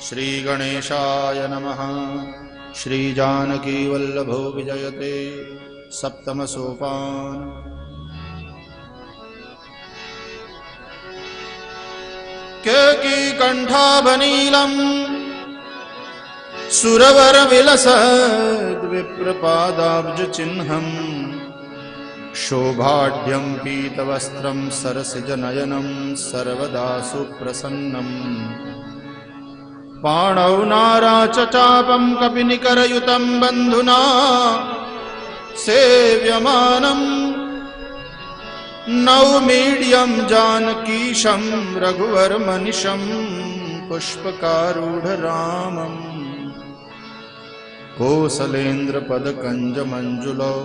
श्री गणेशाय नमः। श्री जानकी वल्लभो विजयते सप्तम सोपान। केकी कंठाभनीलम सुरवर विलसद् विप्रपादाब्ज चिह्नम शोभाढ्यं पीतवस्त्रं सरसिजनयनं सर्वदा सुप्रसन्नम् पाणौ नाराचचापं कपिनिकरयुतं बन्धुना सेव्यमानम् नौमीड्यं जानकीशं रघुवरमनिशं पुष्पकारूढरामम् कोसलेन्द्रपदकञ्जमञ्जुलौ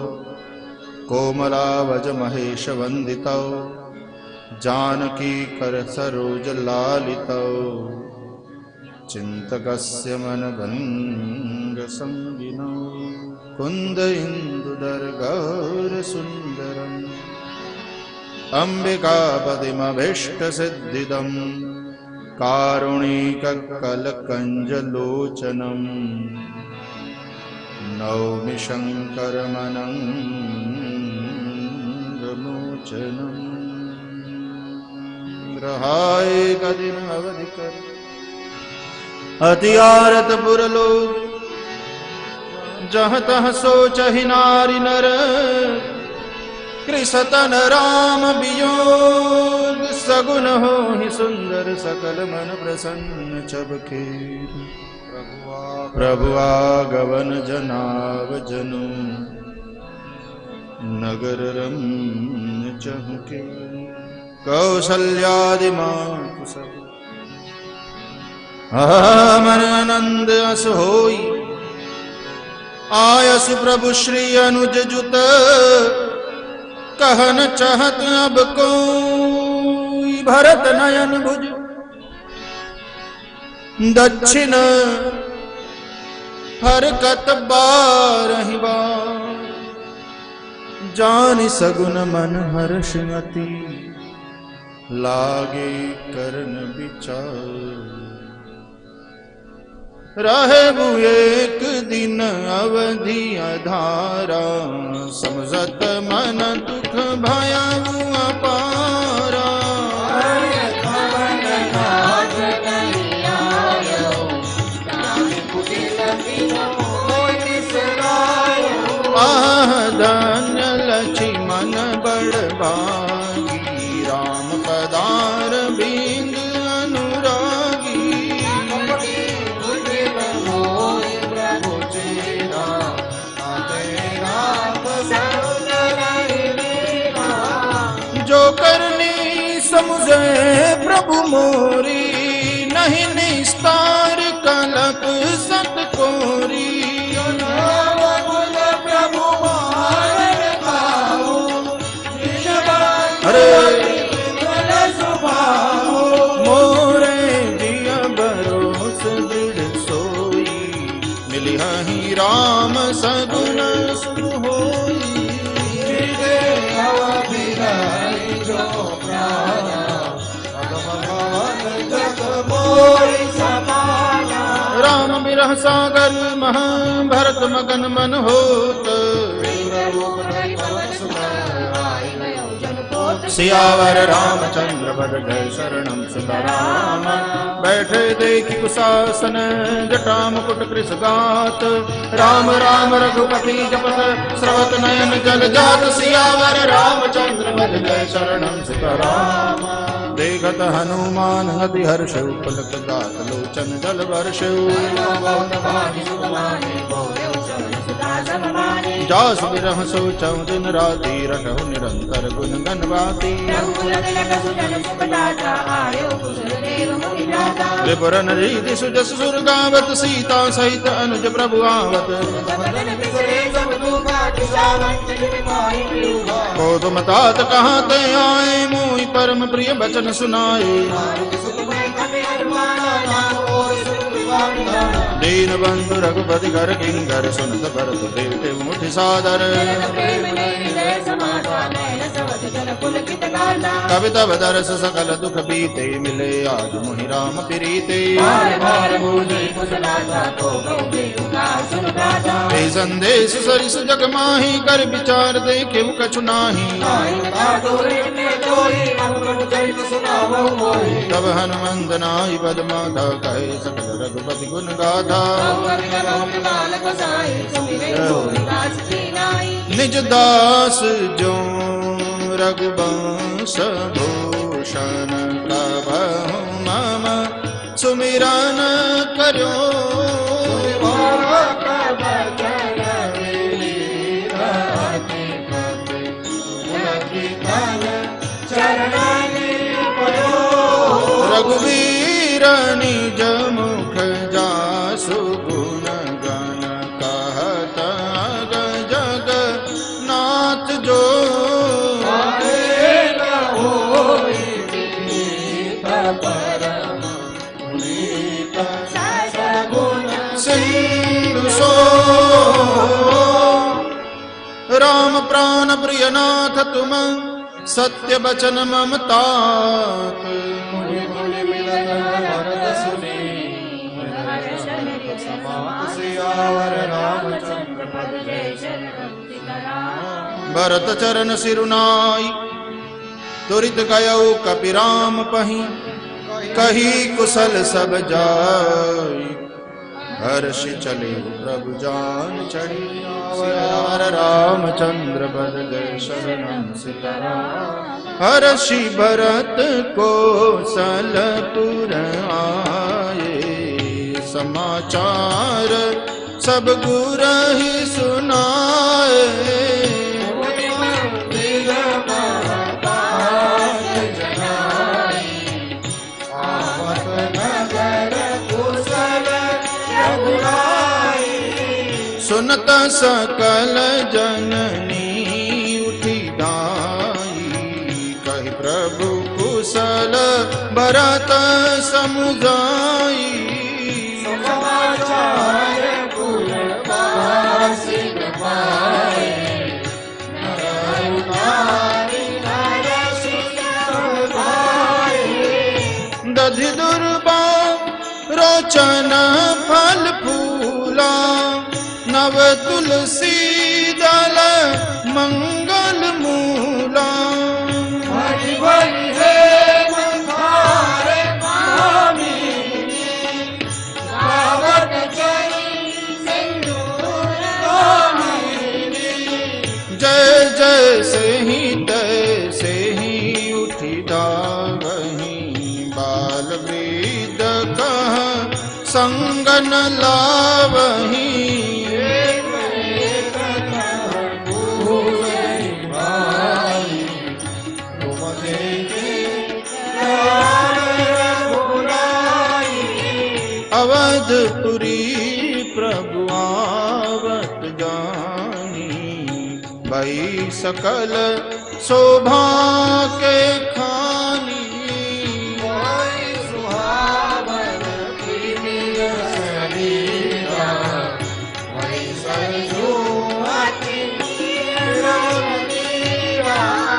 कोमलावजमहेशवन्दितौ जानकी करसरोजलालितौ चिन्तकस्य मनभङ्गसंगिनौ कुन्द इन्दुदर्गौरसुन्दरम् अम्बिकापतिमभीष्टसिद्धिदं कारुणिककलकञ्जलोचनम् नौमि शङ्करमनङ्गमोचनम् ग्रहाय कदिन अवधिकर अतिआरत पुरलोक जहाँ तह सोचहि नारी नर कृषतन राम वियोग सगुन हो ही सुंदर सकल मन प्रसन्न चबके प्रभु आगवन जनाव जनु नगर रम्य चहके कौशल्यादि मातु सब मन आनंद अस होई आयस प्रभु श्री अनुज जुत कहन चाहत अब कोई भरत नयन भुज दक्षिण हरकत बारहि बार जानि सगुन मन हर्षमति लागे करन विचार रहबु एक दिन अवधि अधारा समझत मन दुख भयउ अपारा आह धन्य लक्ष्मण बड़ भागी राम पदार बिंद अनुरागी जो करनी समुझे प्रभु मोरी नहीं निस्तार कलप सत कोरी अरे मोरे दिया बरोस दृढ़ सोई मिली ही राम सगुन होई राम बिरह सागर महा भरत मगन मन होत सियावर रामचंद्र बद गए शरणम सीताराम बैठे देखी कुशासन जटा मुकुट कृष गात राम राम रघुपति जपत स्रवत नयन जल जात सियावर रामचंद्र बद गए शरणम सीताराम देखत हनुमान हति हर्ष पुलक गात लोचन जल वर्ष जास बिरह सोचौ दिन राति रटहु निरंतर गुण गनवाती त्रिपुरन रीति सुजस सुर गावत सीता सहित अनुज प्रभु आवत को तुम तात कहाँ ते आए मोहि परम प्रिय बचन सुनाए दीन बंधु रघुपति कर किंकर सुनत भरत देवते मुठि सादर कवि तब दरस सकल दुख बीते मिले आज मुहि राम प्रीते संदेश सरिस जग माही कर विचार देखे कछु नाही तब हनुमंत नाहि पद माथा कहे सकल रघुपति गुण गाथा निज दास जो रघुवंश भूषण प्रभु मम सुमिरन करो रघुवीर निज मुख जासु गुण गण कहत जग नाथ जो सिंधु सो राम प्राण प्रिय नाथ तुम सत्य बचन ममतात भरत चरण सिरुनाई तुरित गयो कपिराम पही कही कुशल सब जाई हर्षि चले प्रभु जान चढ़ी सियावर रामचंद्र बद गए शरणं सीताराम हर्षि भरत कौशलपुर आए समाचार सब गुरहि सुनाए सुनत सकल जननी उठी दाई कहि प्रभु कुशल भरत समुझाई दधि दुर्बा रोचन फल फूला नव तुलसी दल मंगल मूला हरि हरि हे मंगारे कामिनी गावत जय सिंदूर कामिनी जय जय से ही तैसे ही उठी दावही बाल वृद्ध कह संग न लावही अवधपुरी प्रभु आवत जानी भई सकल शोभा के खानी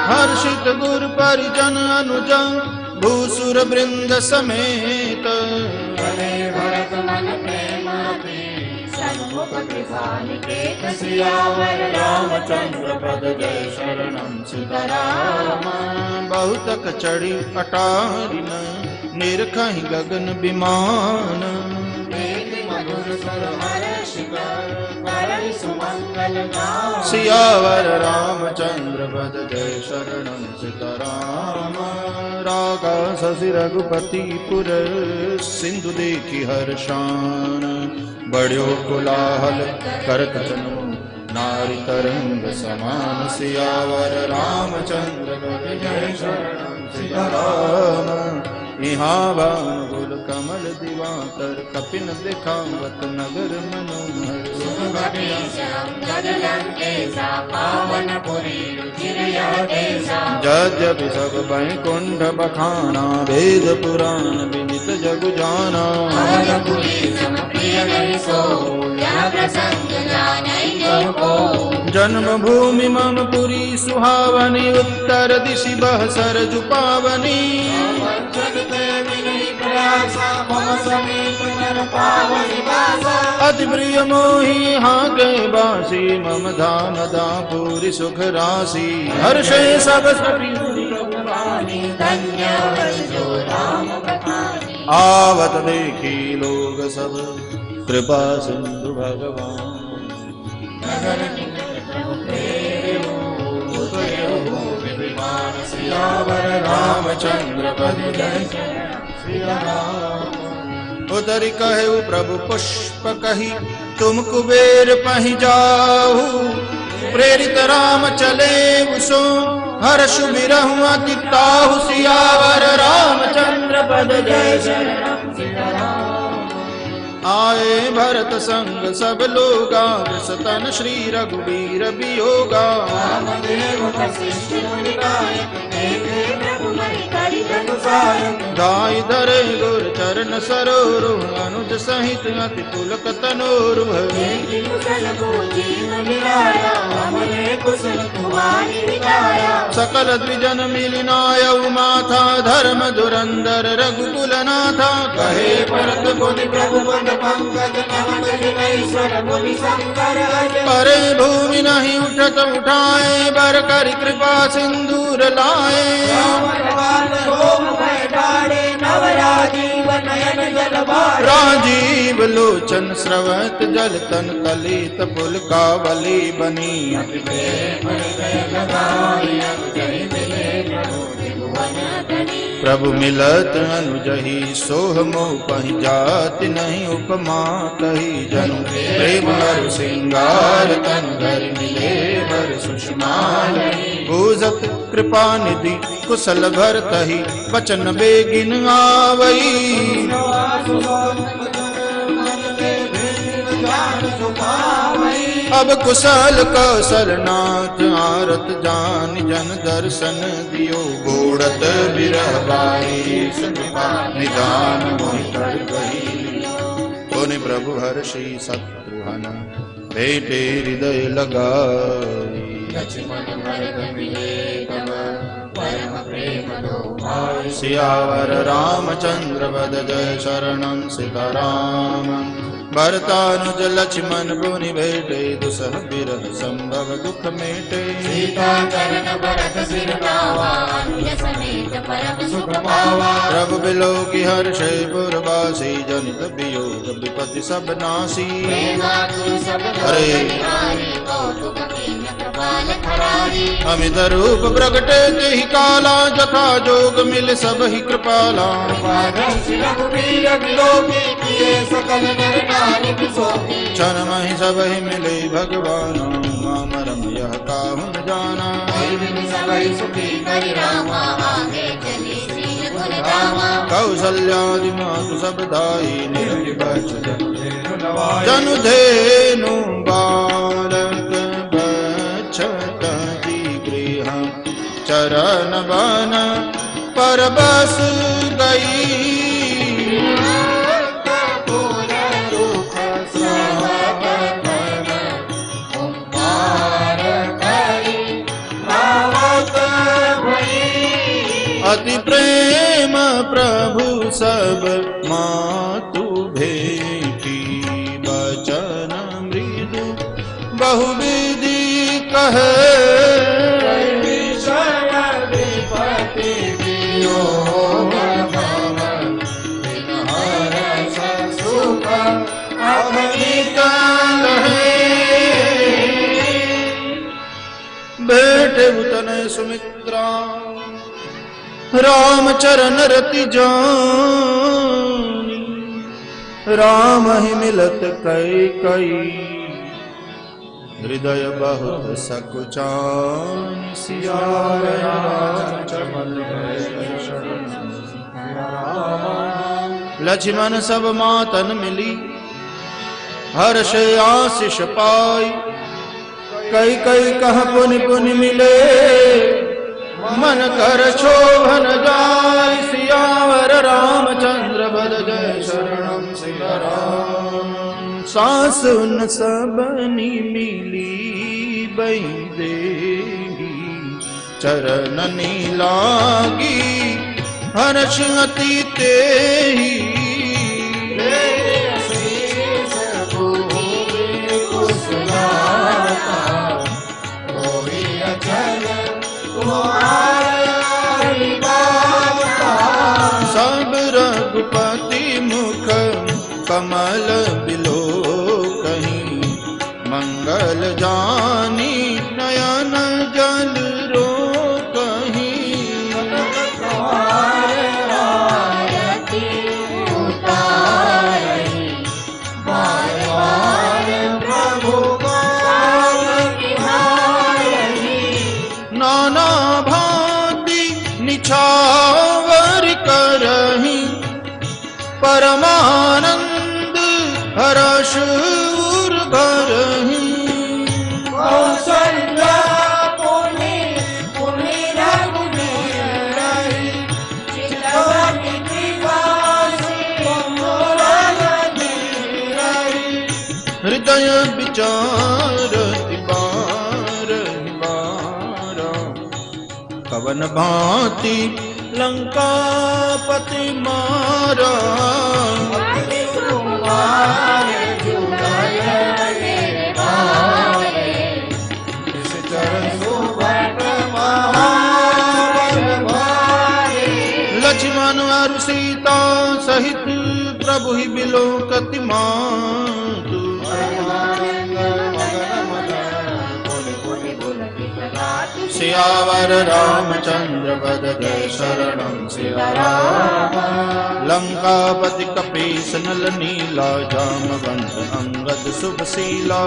हर्षित गुर परिजन अनुजन भूसुर वृंद समेत सियावर रामचंद्र पद जय शरणं सीताराम बहुतक चढ़ी अटारिन निरखहि गगन विमान सियावर रामचंद्र पद जय शरणं सीताराम रागा शशि रघुपति पुर सिंधु देखी हर्षान बड़ो कोलाहल करत जनु नारी तरंग समान सियावर रामचंद्र पद जय शरणं सीताराम यहाँ बाण कमल दिवाकर कपिन दिखावत नगर मनोहर यद्यपि सब बैकुंठ बखाना वेद पुराण विदित जगु जाना जन्मभूमि मम पुरी सुहावनी, उत्तर दिशि बह सरजु पावनी। अति प्रिय मोहि हाँ गए बासी, मम धाम दापुरी सुख राशि। हर्षे सब सखी आवत देखी लोग सब, कृपा सिंधु भगवान। सियावर रामचंद्र पद जय सिया राम। उदरि कहु प्रभु पुष्प कही, तुम कुबेर पहि जाहु। प्रेरित राम चले उसो, हर्ष बिरहु अति ताहु। सियावर रामचंद्र पद जय शरणम सिया राम। आए भरत संग सब लोगा, सतन श्री रघुबीर बियोगा। दाई धरे गुर चरण सरोरु, अनुज सहित अति पुलक तनोरु। सकल द्विजन मिलिनायउ माथा, धर्म धुरंधर रघुकुल नाथा। कहे भरत मुनि प्रभु पद पंकज, परे भूमि नहीं उठत उठाए, बर कर कृपा सिंदूर लाए। राजीव लोचन स्रवत जल तन तलित, पुलकावली बनी। प्रभु मिलत अनुजहि, सोह मोह पहि जाति नहीं उपमा कही। जनु प्रेम हर सिंगार, तन धरि मिले बर सुषमाल। भूजत कृपा निधि कुशल भरतहि, बचन बेगिन आवई। अब कुशल कौशल नाथ, आरत जान जन दर्शन दियो। गोड़त बिरह बारी, निदान मोहि कर कही। तोने प्रभु हर्षि शत्रुघ्न, भेटे हृदय लगाई। सियावर रामचंद्र पद जय शरणम सिया राम। भरतानुज लक्ष्मण पुनि भेटे, दुसह बिरह संभव दुख मेटे। सीता चरण भरत सिर नावा, अनुज समेत परम सुख पावा। प्रभु बिलो की हर्षे पुरवासी, जनित वियोग विपत्ति सब नासी। हरे अमित रूप प्रगटे तेहि काला, जथा जोग मिल सब ही कृपाला। क्षण महि सब ही मिले भगवान, मामरम यह काहुन जाना। कौसल्यादि मातु सब दाई, जनु धेनु बालक बछत गृह। चरण बन पर बस गई, अति प्रेम प्रभु सब मातु भेटी। बचन मृदु बहुविधि कहे, बेटे उतने सुमित्रा, राम चरण रति जानी। राम ही मिलत कई कई, हृदय बहुत सकुचान। सिया लक्ष्मण सब मातन मिली, हर्ष आशीष पाई। कई कई कह पुनि पुनि मिले, मन कर शोभन जाय। सियावर रामचंद्र पद जय शरणम सिया राम। सास उन सबनी मिली, बई देगी चरणनी लागी हर्ष अति तेहि सब रघुपति मुख कमल बिलो कहीं मंगल जानी नयन जल रो कहीं नाना भांति निछावर करही परमानंद हर्ष उर भरही कौसल्या पुनि रघुवीर चितवती त्रिवासी हृदय विचारति बार कवन भांति लंकापति मारा लक्ष्मण और सीता सहित प्रभु ही बिलोकति मातु सियावर रामचंद्र पद जय शरणं सिया राम लंकापति कपीस नल नीला जामवंत अंगद शुभ शीला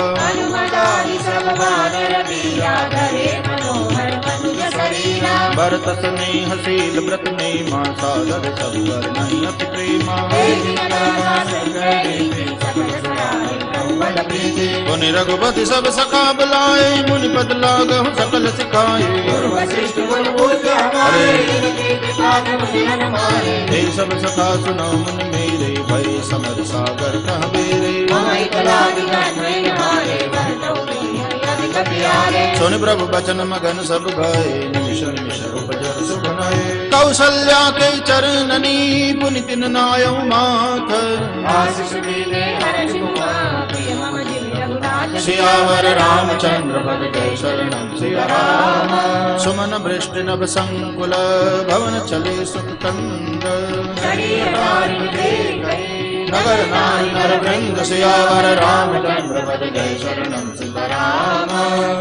भरत स्नेह शील व्रत नेमा सागर सब नहीं अति प्रेमा मुनि रघुपति सब सखा बुलाए मुनि पद लागहु सकल सिखाए हे सब सखा सुनो मुनि मेरे भय समर सागर कह बेरे सुन प्रभु बचन मगन सब गाए निमिष निमिष उपजर सुखनाए कौशल्या के चरणनी पुनि तिन नायौ माथ सियावर रामचंद्र पद जय शरणं सिया राम सुमन वृष्टि नभ संकुल भवन चले सुख कंद नगर नारी नर वृंद सियावर रामचंद्र पद जय शरणं सिया राम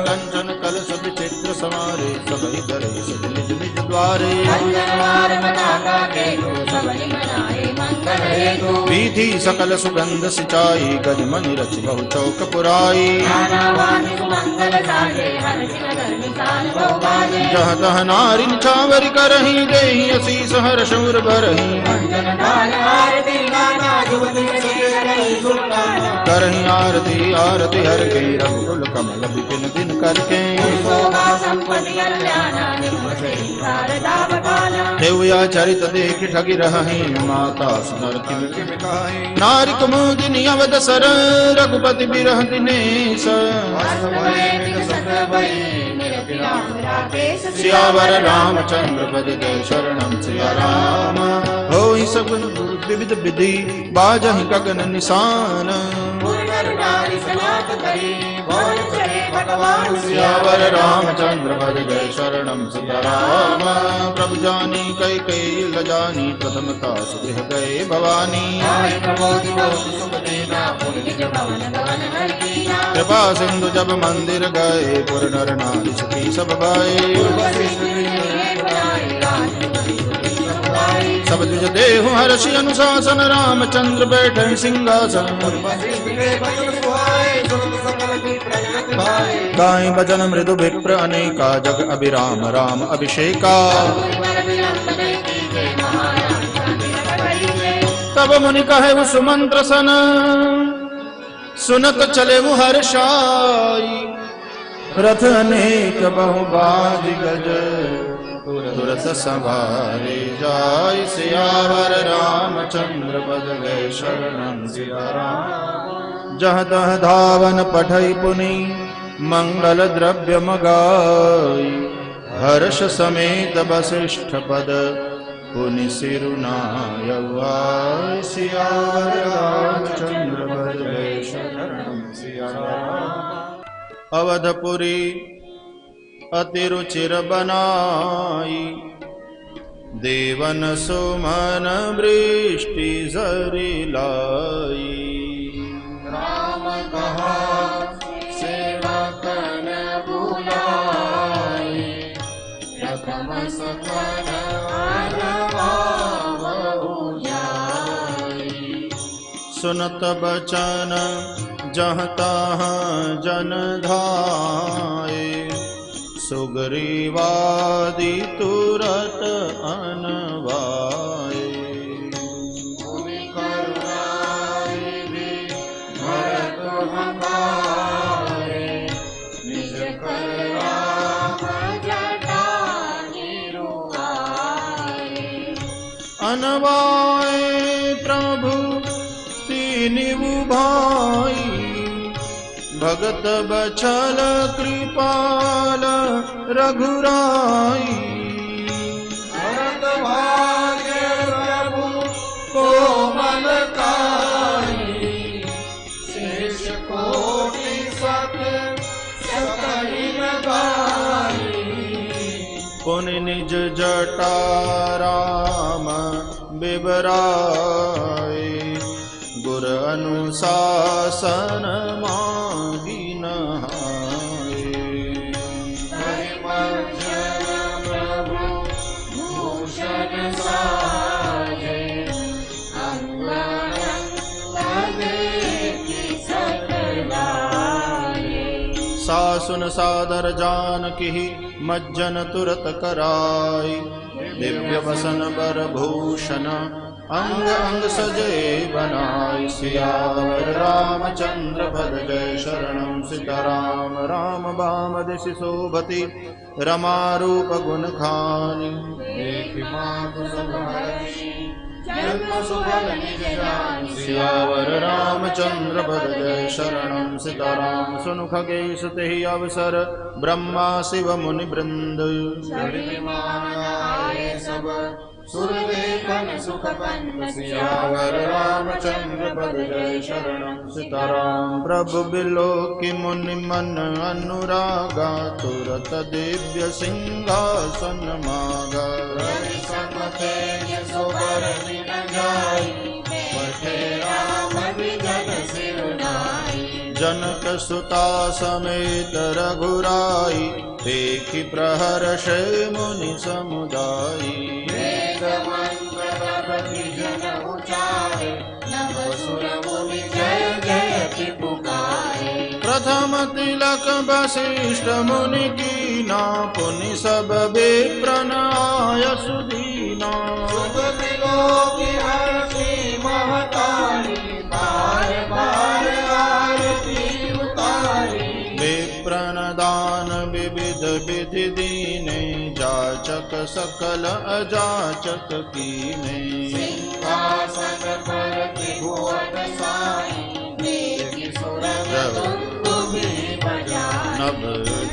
कंचन कलश विचित्र समारे सबहि धरे सिद्ध निज निज द्वारे विधि सकल सुगंध सिंचाई गजमनि रचि बहु चौक पुराई जह तह नारी निछावर करही देहि असीस हर्ष उर भरही करही आरती आरती हर के रघुकुल कमल विपिन दिन करके देवया चरित देख ठगी रही माता सुनरति नारी कुमुदिनी अवदसर रघुपति बिरह दिनेश सियावर रामचंद्र पद जय शरणं सिया राम होई सब विविध विधि बाजहि गगन निशान सियावर रामचंद्र पद जय शरणं सिया राम प्रभु जानी कैकेयी लजानी प्रथमता सुगृह गए भवानी कृपा सिंधु जब मंदिर गए पुर नर नारी सखी सब भाई सब द्विज देहु हर्षि अनुशासन रामचंद्र बैठे सिंहासन गाय भजन मृदु विप्र अनेका जग अभिराम राम अभिषेका तब मुनि कहे सुमंत्र सन सुनत चले वो हर्षाई रथ अनेक बहुबाज गज तुरत सवारे जाय सियावर रामचंद्र पद गए शरणं सिया राम जह तह धावन पठई पुनि मंगल द्रव्य मगाई हर्ष समेत वसिष्ठ पद पुनि सिरुनायवा सियावर रामचंद्र भजै शरणं सियावर। अवधपुरी अति रुचिर बनाई देवन सुमन वृष्टि जरि लाई। राम कहा सेवकन बुलाई प्रथम सकल अरवावहु जाई। सुनत बचन जहाँ तहाँ जन धाये सुग्रीवादि तुरत अनवाये। मुनि करुणाई भी भरत हमारे निज कर राम जटा निरुआए। अनवाए प्रभु तीनिउ भाई भगत बछल कृपाल रघुराई। भरत भाग्य प्रभु कोमल काई शेष कोटि सत सकहि न गाई। पुनि निज जटा राम बिबराए गुर अनुशासन मांगी नहाए। प्रभु भूषण साजे अंग देखि सकलाए। सासुन सादर जानकी मज्जन तुरत कराई दिव्य वसन बर भूषण अंग अंग सजे बनाई। सियावर रामचंद्र पद जय शरणं सीताराम। राम बाम दिशि शोभति रमा रूप गुण खानी देखि मातु सब हर्षि जन्म सुफल निज जानि। सियावर रामचंद्र पद जय शरणं सीताराम। सुनु खगेश तेहि अवसर ब्रह्मा शिव मुनि वृंद विमान आए सब सुर देखन सुख पन्न। सियावर रामचंद्र पद जय शरणं सीताराम। प्रभु बिलोकि मुनि मन अनुरागा तुरत दिव्य सिंहासन मागा। रवि सम तेज सोबर दिन जाई बैठे राम विजन सिरुनाई। जनक सुता समेत रघुराई देखि प्रहर्षे मुनि समुदायी। वेद मंत्र प्रति जन उचारे नभ सुर मुनि जय जयति पुकारे। प्रथम तिलक वशिष्ठ मुनि कीना पुनि सब विप्र आय सुदीना। शुभ त्रिलोकी हर्षि महतारी बार बार आरती उतारी। विप्रन दान विविध विधि दीने जाचक सकल अजाचक कीने। सिंहासन पर त्रिभुवन साई देखि सुर दुंदुभि बजाई। नभ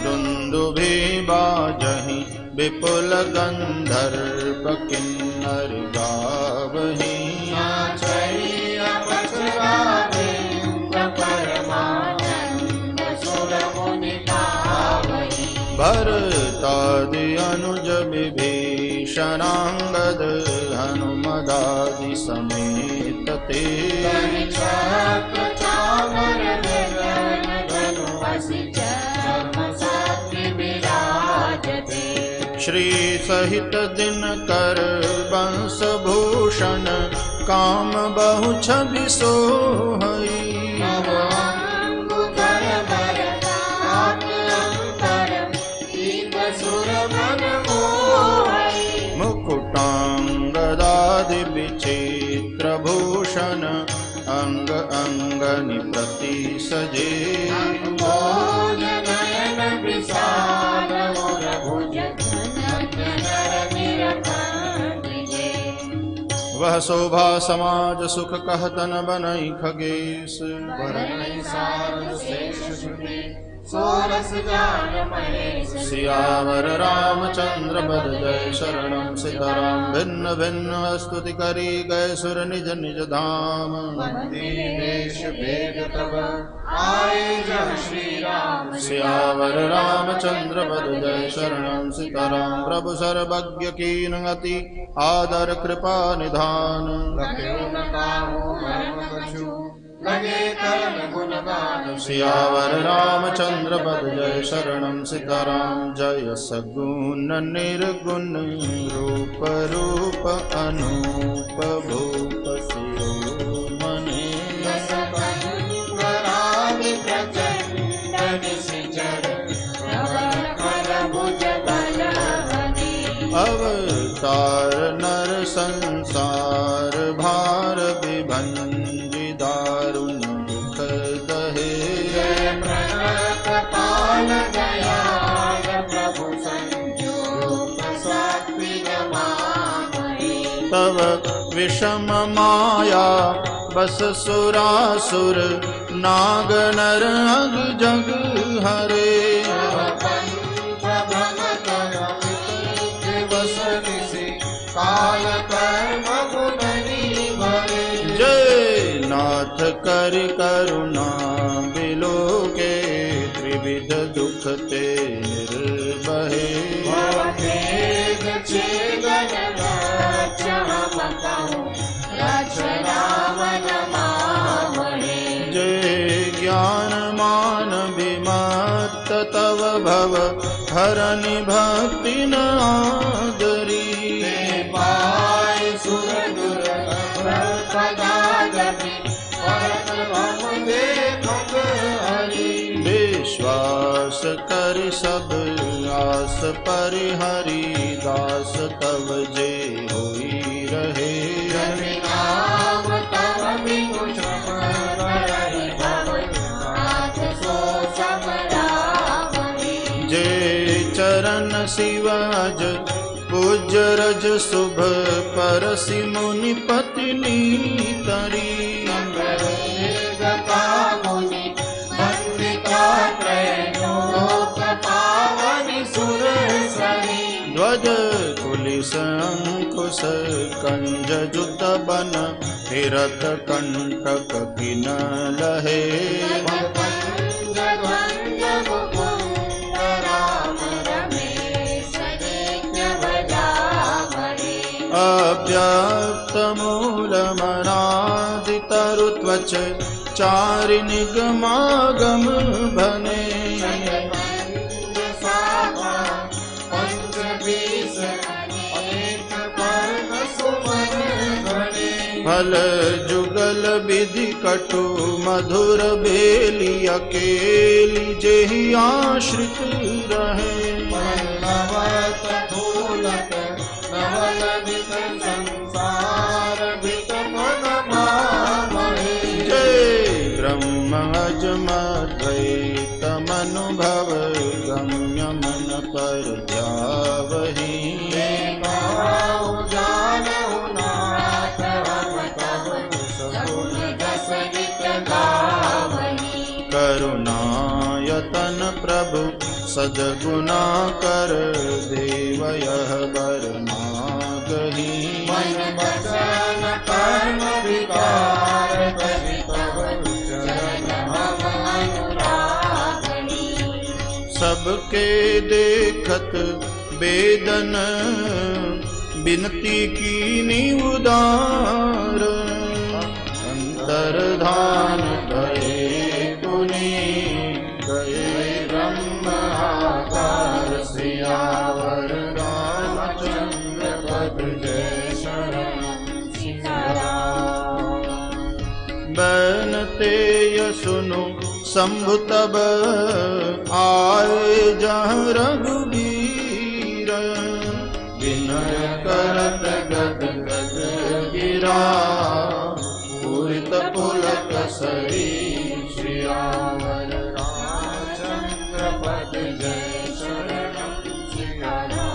दुंदुभि बाजहि विपुल गंधर्व किन्नर गावहि। आचर्य पछवावे इंद्र परमानंद सुर मुनि गावहि। भरतादि अनुज विभीषणांगद हनुमदादि समेत ते। चक्र चामर गगन धनु असि चर्म सात्रि विराजते। श्री सहित दिनकर वंश भूषण काम बहु छवि सोहई। नवांगुकर वरदान अंतर दीप सुर मन मोहई। मुकुटांगदादि विचित्र भूषण अंग अंगनि प्रति सजे। अंबोज नयन विशाल और भुज घन नर निरखंडिजे। वह शोभा समाज सुख कहतन बनई खगेश। वरनै सार शेष श्रुति सोरस जान महेश सियावर रामचंद्र पद जय शरणम सीताराम। भिन्न भिन्न स्तुति करी गए सुर निज निज धाम। बंदी देश भेद तब आए जब श्री राम। सियावर रामचंद्र पद जय शरणम सीताराम। प्रभु सर्वज्ञ कीन अति आदर कृपा निधान। लख्यो न काहू मर्म कछु लगे करन गुणगान। सियावर रामचंद्र पद जय शरणम सीताराम। जय सगुण निर्गुण रूप रूप अनूप भूप शिरोमणि। यस कंगरादि प्रचंड निशिचर प्रबल कर भुज बल हनि। अवतार नर संसार भार विभंजि दारुण दुख दहे। जय प्रणत पाल दयाल प्रभु संजोग सात्विक मामहि। तव विषम माया बस सुरासुर नाग नर अग जग हरे। काल कर्म गुणनी भरे। जय नाथ कर करुणा बिलो के त्रिविध दुख ते निर्बहे। भवभेद छेदन रक्ष हम कहूँ रक्ष रावण मामहे। जय ज्ञान मान विमत्त तव भव हरनि भक्ति न आदरी। पाय सुर दुर्लभ पदागति परत भव देखत हरि। विश्वास कर सब आस परिहरि दास तव जे होई रहे। जनि नाम तव बिनु छपरहि भव नाथ सो सब रावहि। जय चरण शिवाज पूज्य रज शुभ परसि मुनि पत्नी तरी। ध्वज कुलिस अंकुश कंज जुत बन हिरत कंटक किन लहे। अव्यक्त मूल मनादि तरु त्वच चारि निगमागम भने। फल जुगल विधि कटु मधुर बेली अकेली जेहि आश्रित रहे। जय ब्रह्म अजमद्वैतम अनुभव गम्य मन पर ध्यावहि। करुणायतन प्रभु सद्गुना कर देवयः वर मागहि। मन वचन कर्म विकार करि तव चरण हम अनुरागहि। सबके देखत वेदन बिनती कीनी उदार। अंतर्धान गए पुनि गए ब्रह्म आकार। सियावर रामचंद्र पद जय शरणम सीताराम। बनते सुनु शंभु तब आए जहाँ रघुबीर। विनय करत गद गद गिरा पूरित पुलक सरी। सियावर रामचंद्र पद जय शरणम सीताराम।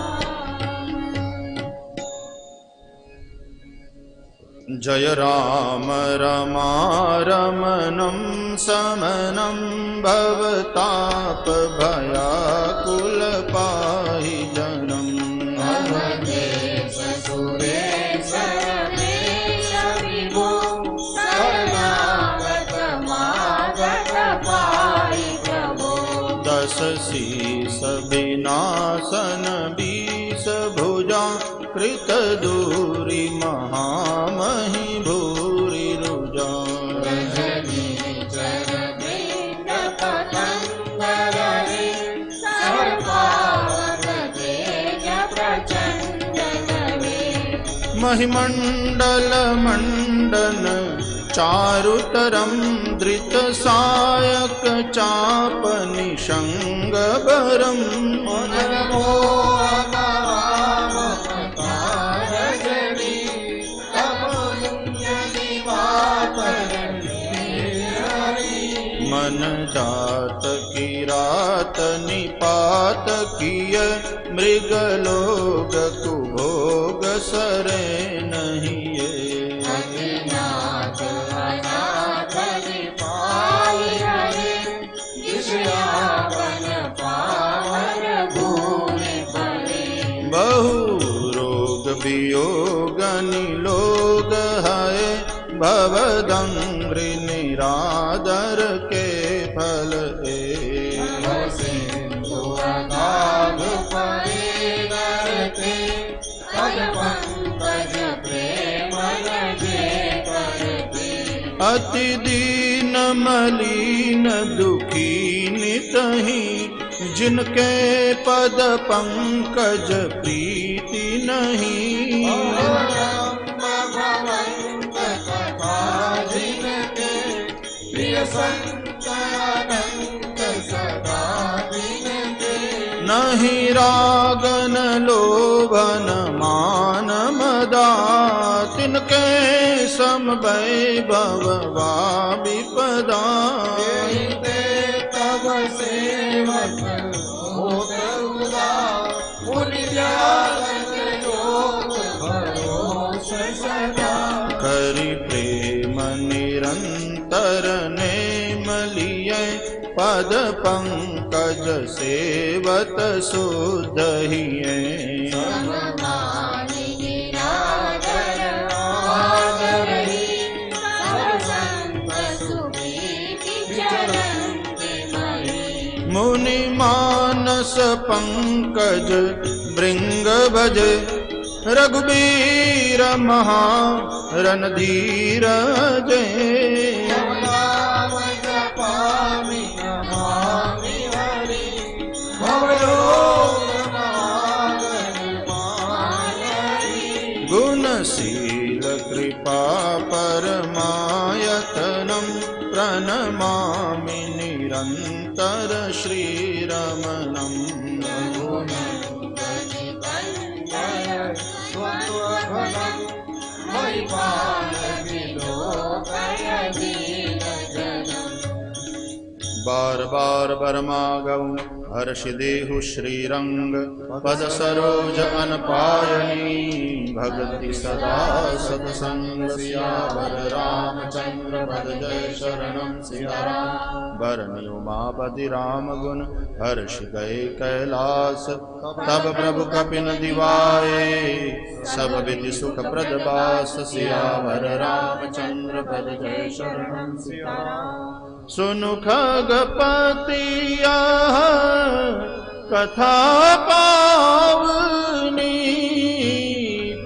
जय राम रमारमणं समनं भवताप भयाकुल पाहि जनम् अवधेश सुरेश रमेश विभो शरणागत मागत पाहि प्रभो दस शीस विनाशन बीस भुजा कृत दूरी महामहि भूरि रुजा रजनी चरवृन्द पतंगर रे सर्पावत तेज प्रचंड करे महिमंडल मंडन चारुतरम धृत सायक चाप निषंग बरम मन जात किरात निपात किय मृगलोक कुभोग सरे नहीं अज्ञात अनाथ विपाहि हरे विषयावन पावन भूमि परे बहु रोग वियोग निलोग है भवदंग्रि निरादर के फल सिंधु अगाध परे नरते पद पंकज प्रेम लगे करते अति दीन मलिन दुखी नितहि जिनके पद पंकज प्रीति नहीं भगवंत कथा जिनके प्रिय संत अनंत सदा जिनके नहीं रागन लोभन मान मदा तिनके सम वैभव वा विपदा तब सेवक होत उदार मुनि व्यास योग भरोस सदा करि प्रेम निरंतर नेम लिये पद पंकज सेवत शुद्ध हिये सममानि निरादर आदरहि सब संत सुमीति चरन्ति महि मुनि मानस पंकज भृंग भज रघुबीर महा रणधीर जय नाम जपामि नमामि हरि भवरोग महागण मानरि गुणशील कृपा परमायतनं प्रणमामि निरन्तर श्रीरमणम् बार बार बरमागौ हर्षिदेहु श्रीरंग पद सरोज अनपायनी भगति सदा सत्संग सियावर रामचंद्र पद जय शरणम सियाराम बरनि उमापति राम गुण हर्ष गए कैलास तब प्रभु कपिन दिवाए सब विधि सुख प्रद बास सियावर रामचंद्र पद जय शरणम सियाराम सुनु खगपतिया कथा पावनी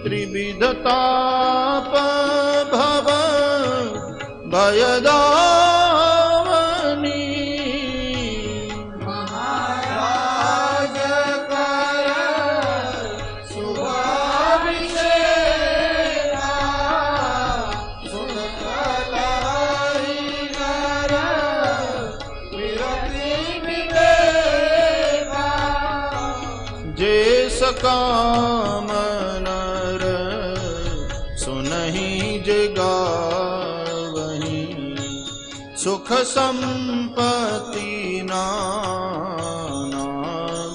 त्रिविधताप भव भयदावनी महाराज कर शुभाभिषेका सुनकलहरि कर विरति विवेका जे सकाम नर सुनहि जगावहि सुख संपत्ति नाना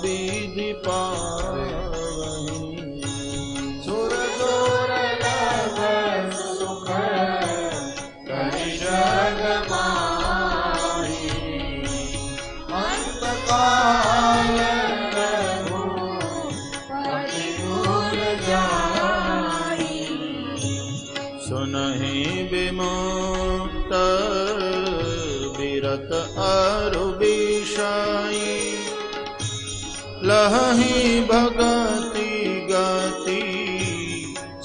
विधि पावहि सुर दुर्लभ सुख फिरत अरु विषयी लहहि भगति गति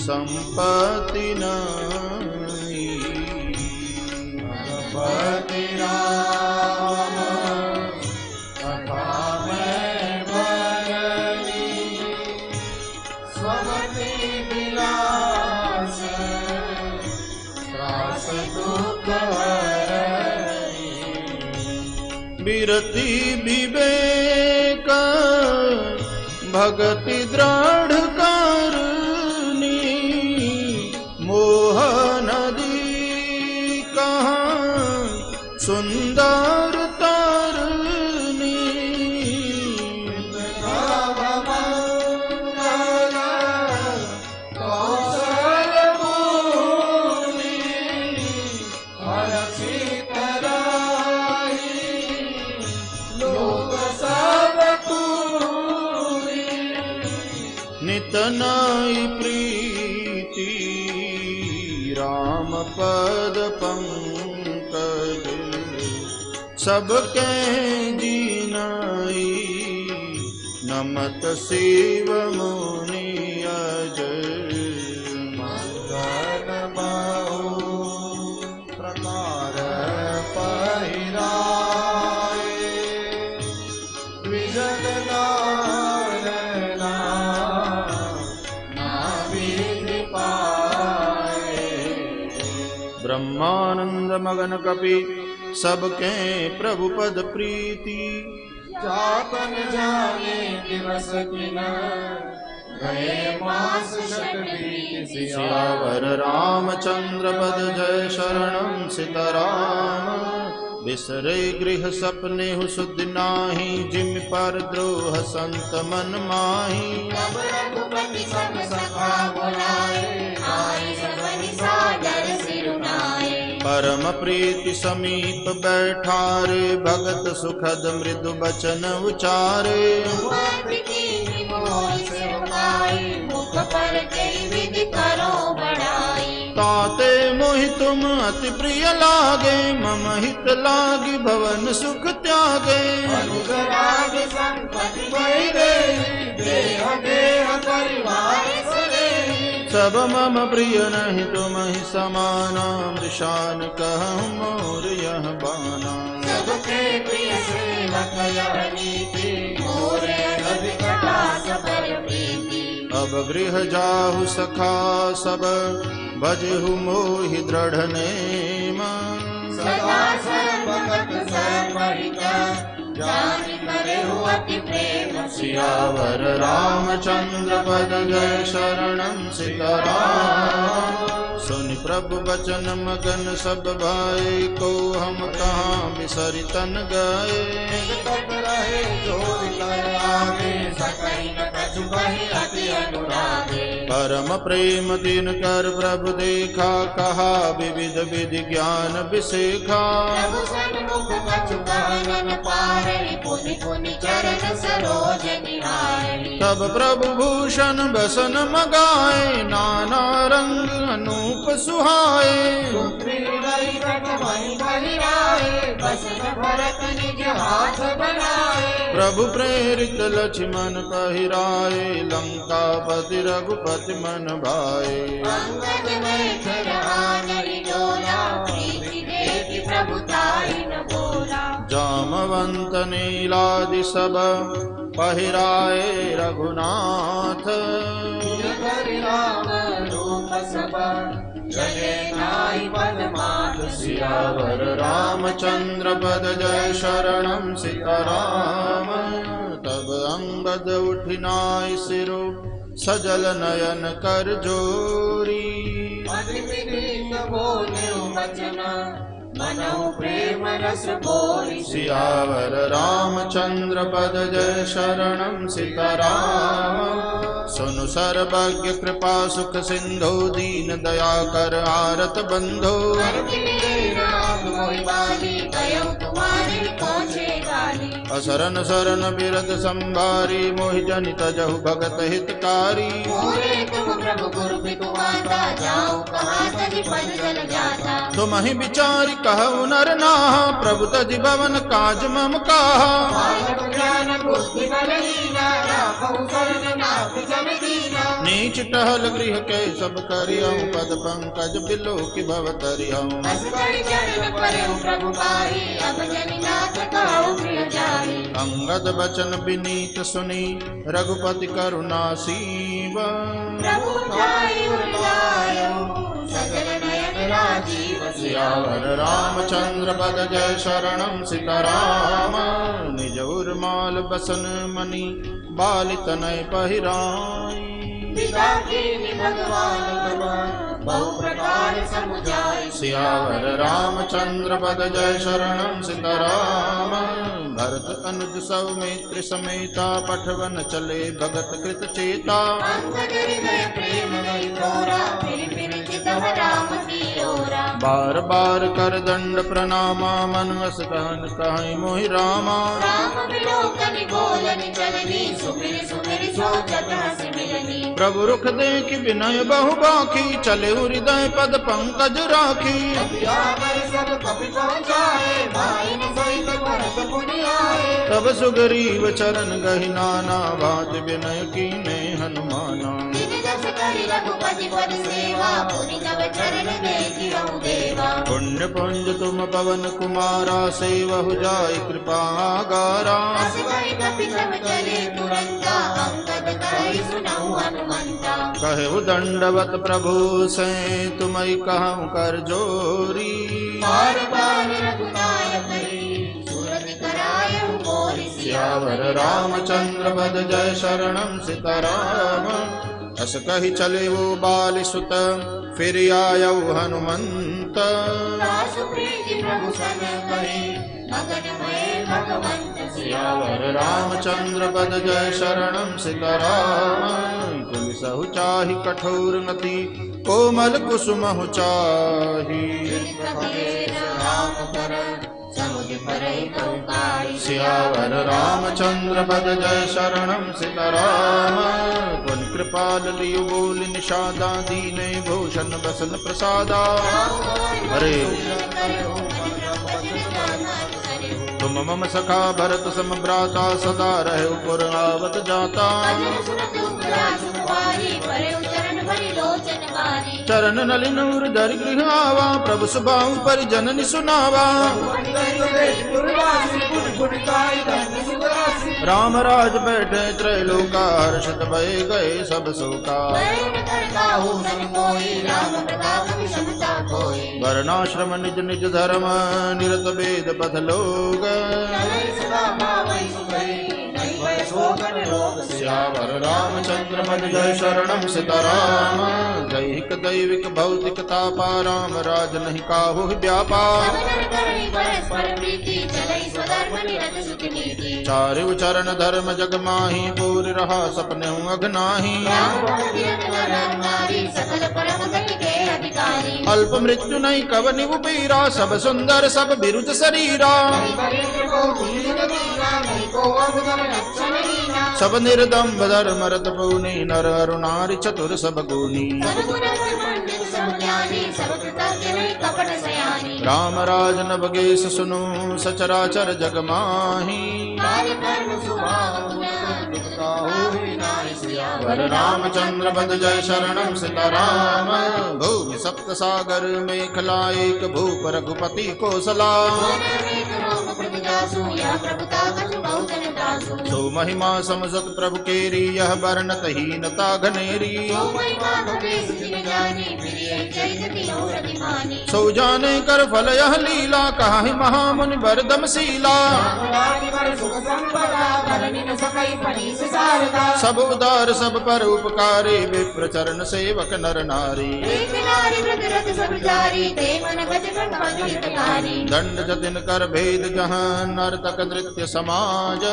संपत्ति नहीं। भगवति राम कथा में भरणी स्वगति विलास त्रास दुख हरणी। बिरति विवेक भगति दृढ़ करनी मोह नदी कहाँ सुंदर तरनी। कौशल मुनि हरषित राही लोक सब पूरी। नित नाई प्रीति राम पद पंकज सबके जीनाई नमत शिव मुनि अजय। मंगल बहु प्रकार पहिराए द्विजग नारायणा नाविधि पाए। ब्रह्मानंद मगन कपि सबके प्रभु पद प्रीति जापन जाने दिवस दिन गए मास शतबीत। सियावर रामचंद्र पद जय शरणं सीताराम। बिसरे गृह सपने हु सुध नाही जिम पर द्रोह संत मन माही। तब रघुपति सब सखा बुलाए आए सबनि सादर सिरुनाए। परम प्रीति समीप बैठारे भगत सुखद मृदु बचन उचारे। मुख पर कई विधि करो बढ़ाई। ताते मोहि तुम अति प्रिय लागे मम हित लागी भवन सुख त्यागे। अनुराग संपत्ति भइले देह देह परिवार सरे। सब मम प्रिय नहीं तुम ही समाना मृषान कहूँ मोर यह बाना। सबके प्रिय सेवक यह नीति मोरे अधिक दास पर प्रीति। अब गृह जाहु सखा सब भजहु मोहि दृढ़ नेमा। सदा सर्वगत सर्वहित जानि करेहु अति प्रेम। सियावर रामचंद्र पद जय शरणं सीताराम। सुनि प्रभु बचन मगन सब भाई को हम कहाँ बिसरि तन गए। तब रहे जो विकर आगे सकहि न कछु कहि अति अनुरागे। परम प्रेम दिन कर प्रभु देखा कहा विविध विधि ज्ञान विसेखा। प्रभु सन्मुख कछु कहन पारे पुनि पुनि चरण सरोज निहारे। तब प्रभु भूषण बसन मगाए नाना रंग अनूप सुहाए। प्रभु प्रेरित लक्ष्मण पहिराए लंकापति रघुपति मन भाए। अंगद में चढ़ा नरि डोला प्रीति देखि प्रभुताई न बोला। जामवंत नीलादि सब पहिराए रघुनाथ। हरि राम रूप सब चले नाई पदमार्ग। सियावर रामचंद्र पद जय शरणं सीताराम। तब अंगद उठि नाई सिरो सजल नयन कर जोरी। अति विनीत बोले वचन मनहु प्रेम रस बोरी। सियावर रामचंद्र पद जय शरणं सीताराम। सुनु सर्वज्ञ कृपा सुख सिंधु दीन दया कर आरत बंधो। असरन सरन बिरद संभारी मोहि जनित जहु भगत हितकारी बोले तुम प्रभु गुरु पितु माता जाओ कहाँ तजी पद जल जाता तुम ही विचारि कहु नर नाहा प्रभु तजि भवन काज मम काहा बालक ज्ञान बुद्धि बलहीना राखहु शरण नाथ जन दीना नीच टहल गृह के सब करियऊ पद पंकज बिलो की भव तरियऊ बस करि चरण परहु प्रभु पाहि अब जनि नाथ कहु प्रिय जाहि अंगद बचन विनीत सुनी रघुपति करुणा सीव प्रभु ठाई उरलायो सजल नयन राजीव सियावर रामचंद्र पद जय शरणम सीताराम निज उर्माल बसन मणि बालि तनय पहिराई पिता कीनि भगवान भगवान बहु प्रकार समुझाई सियावर रामचंद्र पद जय शरणम सीताराम भरत अनुज सौमित्र समेता पठवन चले भगत कृत चेता अंगद हृदय प्रेम नहीं तोरा फिर चितव राम की ओरा बार बार कर दंड प्रणामा मन वस कहन कहि मोहि रामा राम विलोकन बोलन चलनी सुमिर सुमिर सोचत हंस मिलनी प्रभु रुख देख विनय बहु बाकी चले हृदय पद पंकज राखी सब कपि पहुँचाए भाई सहित भरत मुनि आए तब सुग्रीव चरण गहि नाना बात विनय कीने हनुमाना दिन दस करि रघुपति पद सेवा पुनि तब चरण देखिहु देवा पुण्य पुंज तुम पवन कुमारा सेवहु जाय कृपा गारा अस कहि कपि सब चले तुरंता अंगद कहि सुनहु हनुमंता कहु दंडवत प्रभु से तुमई कहूँ कर जोरी बार बार रघुनायक सूरत करायहु मोरि सियावर रामचंद्र पद जय शरणम सीताराम अस कहि चले वो बाल सुत फिर आयऊ हनुमंत दासु प्रीति प्रभु सन कहे मगन भये भगवंत सियावर रामचंद्र पद जय शरणम सीताराम पुलिसहु चाहि कठोर नति कोमल कुसुमहु चाहि राम पर समुझ परहि कहुकारी सियावर रामचंद्र पद जय शरणम सीताराम पुन कृपाल लियु बोल निषादा दीने भूषण बसन प्रसादा हरे तुम मम सखा भरत सम भ्राता सदा रहे पुर आवत जाता चरण नलिन हृदय गृह आवा प्रभु सुबाहु पर जननि सुनावा राम राज बैठे त्रैलोका हर्षित भय गए सब शोका वर्णाश्रम निज निज धर्म निरत वेद पथ लोग सियावर रामचंद्र पद जय शरणम सीताराम दैहिक दैविक भौतिक तापा राम राज नहीं काहु व्यापार चारु चरण धर्म जग माही पूर रहा सपने अघनाही अल्प मृत्यु नहीं कवनि उपीरा सब सुंदर सब बिरुद शरीरा सब निर्दम्ब धर्म रत पुनि नर अरु नारी चतुर सब गुनी राम राज नभ गेस सुनु सचराचर जग माही वर रामचंद्र पद जय शरणम सीताराम भूमि सप्त सागर मेखला एक भूप रघुपति कोसला सो महिमा समझत प्रभु केरी यह वर्णत हीनता घनेरी सो जाने कर फल यह लीला कहाहि महामुनि बरदम शीला सब उदार सब पर उपकारी विप्र चरण सेवक नर नारी दंड जतिन कर भेद जहाँ नर्तक नृत्य समाज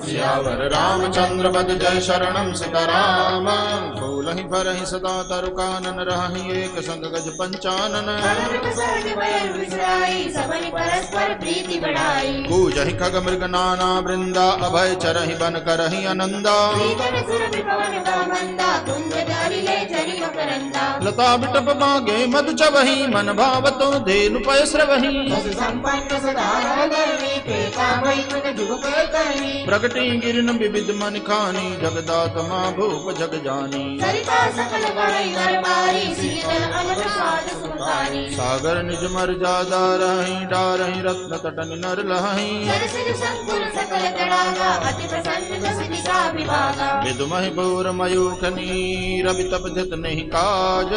सियावर रामचंद्र पद जय शरणम सीताराम बोलहि भरहि सदा तरु कानन रहहि एक संग गज पंचानन पूजहि खग मृग नाना वृंदा अभय चरहि बन करहि आनंदा लता बिटप मागे मधु चवहि मन भावतो धेनु पय स्रवहि प्रगति गिरिन विविध मन खानी जगदात्मा भूप जग जानी सागर निज मर जादा रहि डारहि रत्न तटन नर लहि विदुमहि भूर मयूखनी रवि तप धित नहीं काज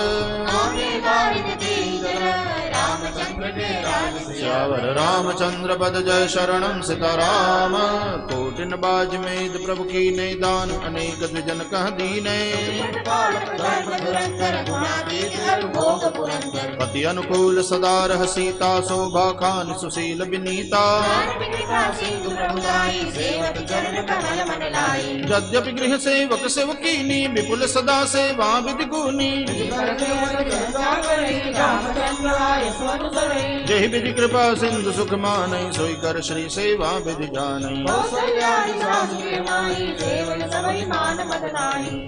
श्यावर रामचंद्र पद जय शरणम सीताराम कोटिन बाज मेद प्रभु की नई दान अनेक द्विजन कह दीने पति अनुकूल सदा रह सीता शोभा खान सुशील विनीता यद्यपि गृह सेवक सेवकीनी विपुल सदा सेवा विधि गुनी जय विधि कृपा सिंधु सुख मानै सोई कर श्री सेवा विधि जानै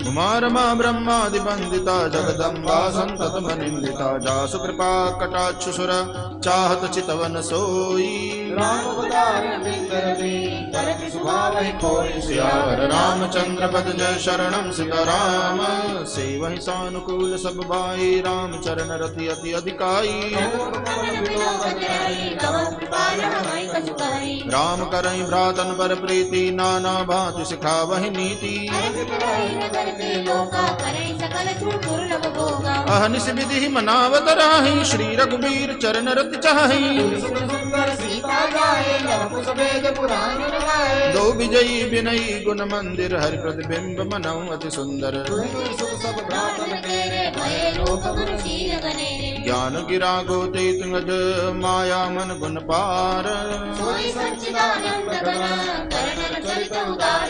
कुमार माँ ब्रह्मादि वंदिता जगदम्बा संतत मनिंदिता जासु कृपा कटाक्ष सुर चाहत चितवन सोई सियावर रामचंद्र पद जय शरणम सीताराम सेवहि सानुकूल सब बाई राम चरण रति अति अधिकाई राम करहि भ्रातन पर प्रीति नाना भांति सिखावहि नीति अहनिस विधि मनावत राहि श्री रघुवीर चरण रति चाहि दो विजयी विनयी गुण मंदिर हरि प्रतिबिंब मनऊ अति सुंदर ज्ञान गिरा गोते तुंगज माया मन गुण पार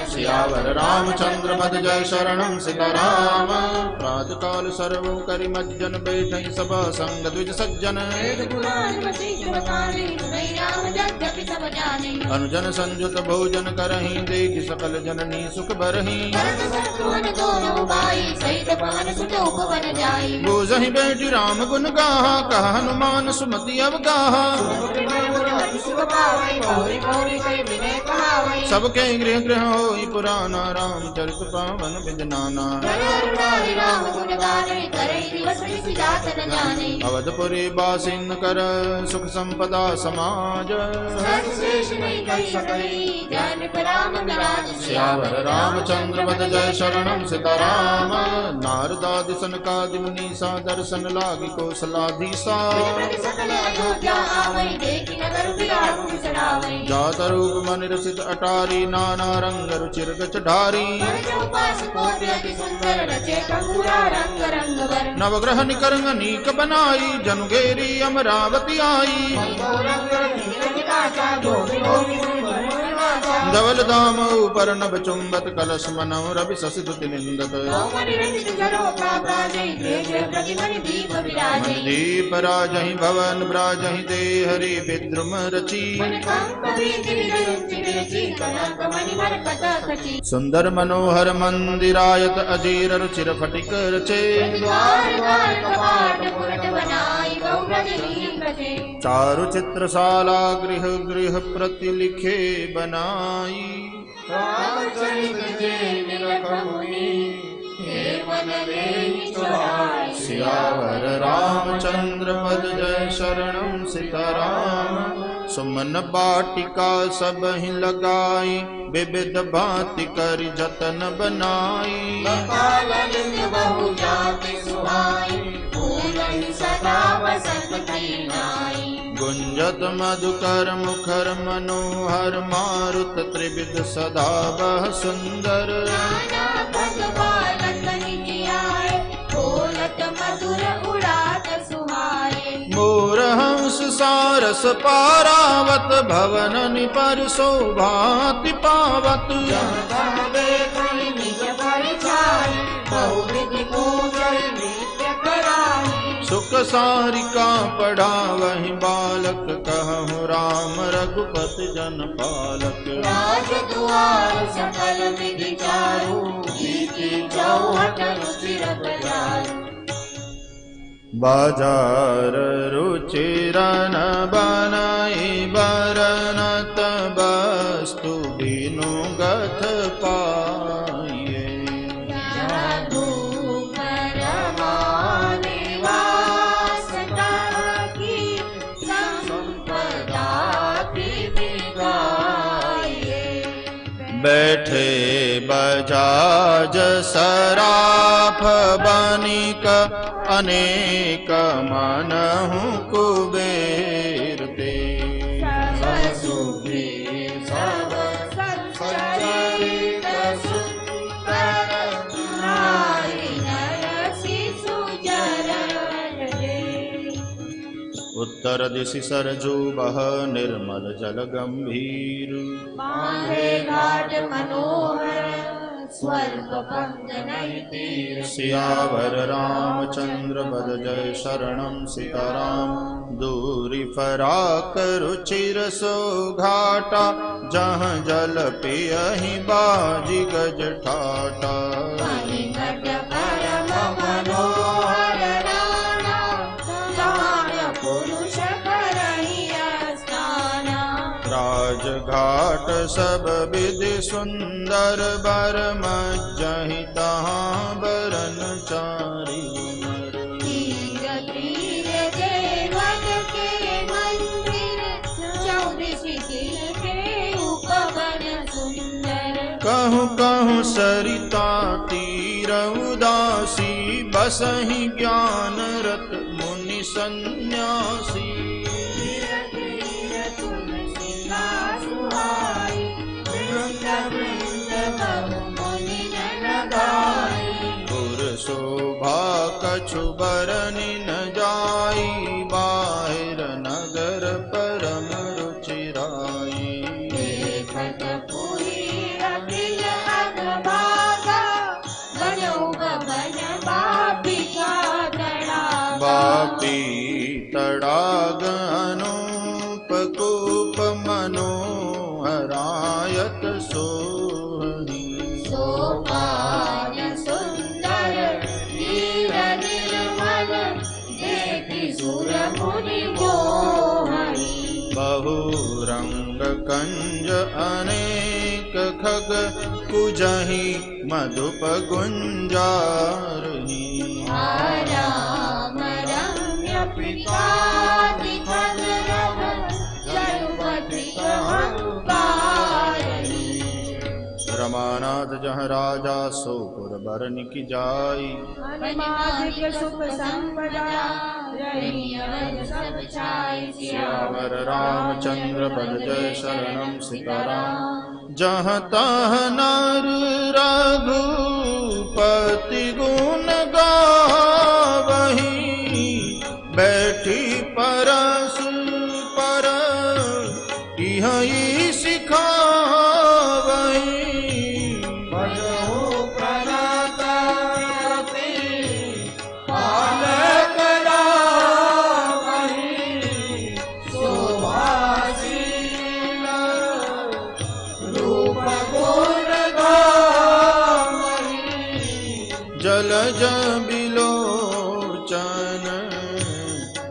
सियावर रामचंद्र पद जय शरणम सीताराम प्रात काल सर्व करि मज्जन बैठई सभा संग द्विज सज्जन अनुजन संयुत भोजन करहि देखि सकल जननी सुख बरहि बोझहि बैठी राम गुण गाहा कहा हनुमान सुमति अवगाहा सबके गृह गृह होई पुराना रामचरित पावन बिजनाना अवधपुरी बासिन कर सुख संपदा समाज श्यावर रामचंद्र पद जय शरणम सीताराम नारदादि सनकादि मुनीसा दर्शन लागी कौशलाधीसा जात रूप मन रसित अटारी नाना रंग रुचिर गच ढारी नवग्रह निकरंग नीक बनाई जनुगेरी अमरावती आई धवल दाम ऊपर नभ चुंबत कलश मनौ रवि शशि दुति निंदत दीप राजहि भवन ब्राजहि दे हरि विद्रुम रची सुंदर मनोहर मंदिरायत अजीर रुचिर फटिक रचे चारु चित्रशाला गृह गृह प्रतिलिखे बनाई सियावर रामचंद्र पद जय शरणम सीताराम सुमन बाटिका सब ही लगाई विविध भांति कर जतन बनाई गुंजत मधुकर मुखर मनोहर मारुत त्रिविध सदा बह सुंदर मोर हंस सारस पारावत भवन पर शोभाति पावत सारिका पढ़ा वही बालक कहूँ राम रघुपति जन पालक। राज दुआर सकल विधि चारु, नीति चौहट रुचिर बजारु। बाजार रुचिरन बनाई बरनत वस्तु बिनु गथ पाइए। बैठे बजाज सराफ बनिक अनेक मनहु कुबेर ते। उत्तर दिशि सरजू बह निर्मल जल गंभीर। बांधे घाट मनोहर स्वर्ग पंग नहीं तीर। सियावर रामचंद्र बद जय शरणम सीताराम। दूरी फराक रुचिर सो घाटा, जहाँ जल पियहि बाजी गज ठाटा। मणिघट परम मनोहर राणा, जान पुरुष करहि अस्नाना। राजघाट सब विधि सुंदर बर मज्जहि तहाँ बरन चारि नर। तीर तीर देवन के मंदिर, चौदिशि तीर के उपवन सुंदर। कहूँ कहूँ सरिता तीर उदासी, बसहि ज्ञान रत मुनि सन्यासी। पुर शोभा कछु बरनि न जाई, बाहिर नगर परम रुचिराई। देखत पुरी अखिल अगभागा, बनौ गगन बापी का तड़ागा। बापी तड़ाग अनूप कूप मनोहरायत सोहनी। सोपान सुंदर नीर निर्मल, देखि सुर मुनि मोहनी। बहुरंग कंज अनेक खग, कुजहि मधुप गुंजारहि। राम रम्य पितादि खग रव, जलपति अहंकारहि। रमानाथ जहाँ राजा सोपुर बरन की जाई। मणिमादिक सुख संपदा, रही अवध सब छाई। सियावर रामचंद्र पद जय शरणम सीताराम। जहाँ तहाँ नर रघुपति गुण गावहीं, बैठी परस पर इहि सिखावहीं। जलज बिलोचन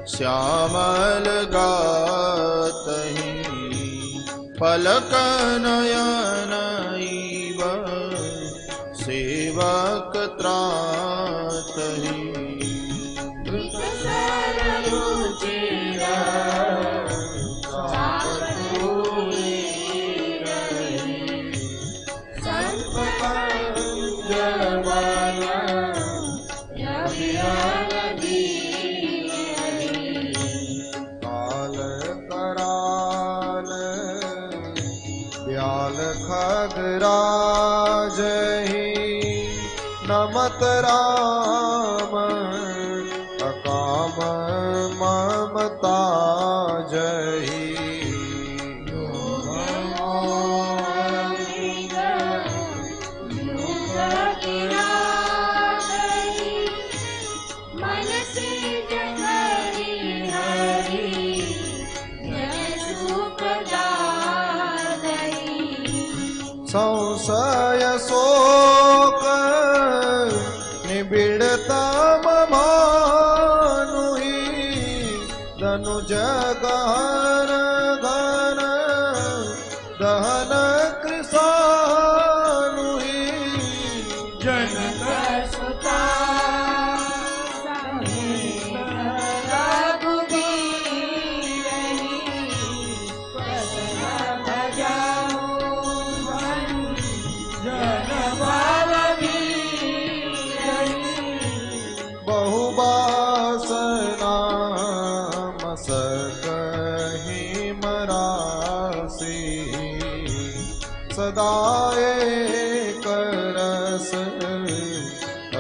श्यामल गातहि, पलक नयन इव सेवक त्रातहि। काल कराल ब्याल खगराजहि, नमत राम अकाम ममता जहि। मन से जगत संशय शोक निबिड़ता मानुहि धनुज गहन घन दहन कृशानुहि जनक सुता बहुबासना मसकहि मरासी सदा एक रस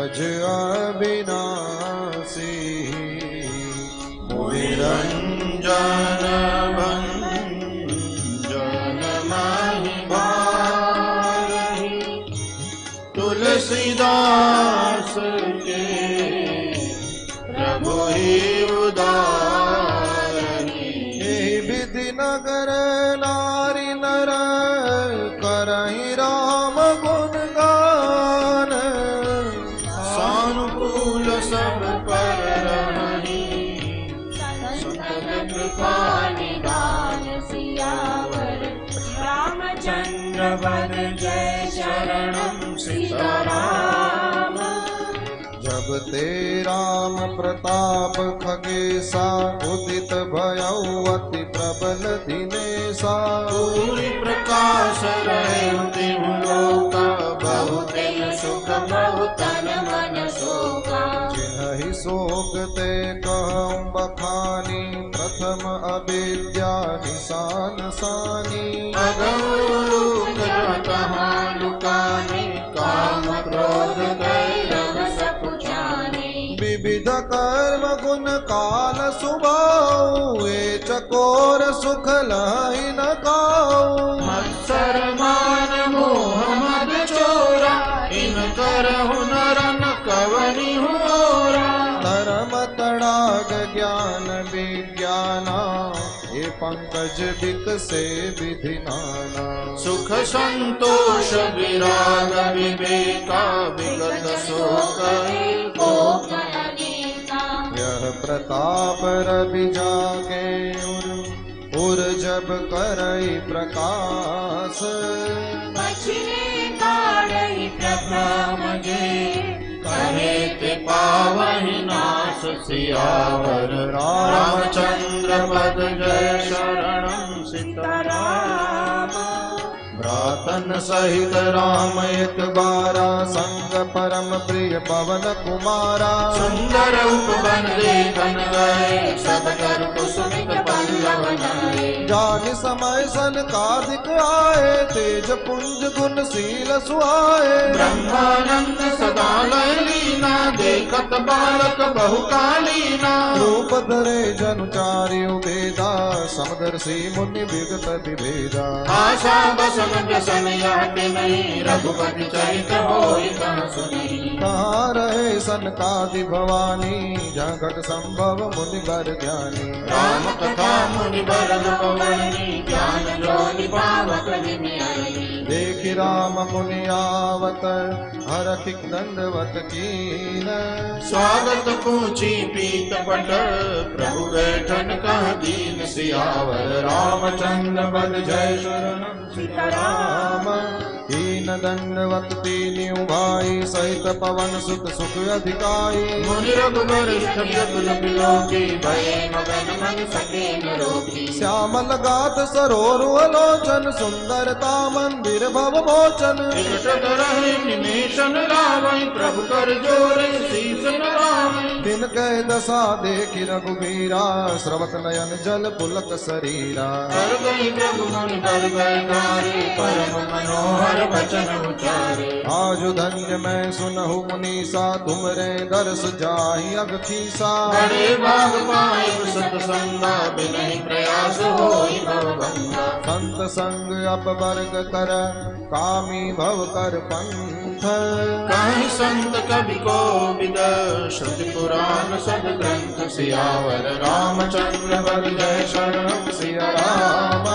अज अविनाशी निरंजन भंजन माहि भारहि तुलसीदास के प्रभु ही उदारहि विधि नगर नारी नर करहि राम गुण गान सानुकूल सब पर रहि संतन कृपा निदान सियावर रामचंद्र वर जय शरणं सीताराम। जब ते राम प्रताप खगेसा उदित भयउ अति प्रबल दिनेसा पूरी प्रकाश रहे तिहु लोका बहुते सुख बहुतन मन शोका जिन्हि शोक ते कहउँ बखानी प्रथम अविद्या निशान सानी अगम कहाँ लुकाने काम क्रोध कैरव सपुजाने विविध कर्म गुण काल सुभाऊ ए चकोर सुख लाई न काऊ मत्सर मान मोह मद चोरा इन करहु नरन कवनि होरा धर्म तड़ाग ज्ञान विज्ञाना ये पंकज बिकसे विधि नाना सुख संतोष विराग विवेका विगत शोक यह प्रताप रवि जागे उर जब करई प्रकाश बछरे काढ़ई प्रभ्रम जे कहे ते पावहि नाश सियावर रामचंद्र पद जय शरणं सीताराम भ्रातन सहित राम एक बारा संग परम प्रिय पवन कुमारा सुंदर उपवन देखन गए सब कर कुसुमित पल्लव नए जानि समय सनकादिक आए तेज पुंज गुण शील सुहाए ब्रह्मानंद सदा लय लीना देखत बालक बहुकालीना रूप धरे जनु चार्य वेदा समदर्शी मुनि विगत विभेदा आशा बसन व्यसन यात नहीं रघुपति चरित होई कहाँ सुनी कहाँ रहे सनकादि भवानी जहाँ घट संभव मुनि बर ज्ञानी राम कथा मुनि बर भवानी ज्ञान जोनि पावक विनयी देखि राम मुनि आवत हरखि दंडवत कीन स्वागत पूछी पीत पट प्रभु बैठन कह दीन सियावर रामचंद्र पद जय शरणं सीताराम दीन दंडवत तीनि भाई सहित पवन सुत सुख अधिकाई मुनि रघुबर व्याकुल बिलोकी भय मगन मन सके न रोकी श्यामल गात सरोरु अलोचन सुंदरता मंदिर भव मोचन विकट रहे निमेषन लावै प्रभु कर जोरे शीस नवावै दिन कह दशा देखि रघुबीरा श्रवत नयन जल पुलक शरीरा कर गई प्रभु मुनि बर गए नारे परम मनोहर वचन उचारे आजु धन्य मैं सुनहु मुनीसा तुमरे दर्श जाहि अगखीसा बड़े भाग पाए सतसंगा बिनहि प्रयास होई भवभंगा संत संग अपवर्ग कर कामी भव कर पंथ कहीं संत कवि को विद श्रुति पुराण सब ग्रंथ सियावर रामचंद्र पद जय शरणं सिया राम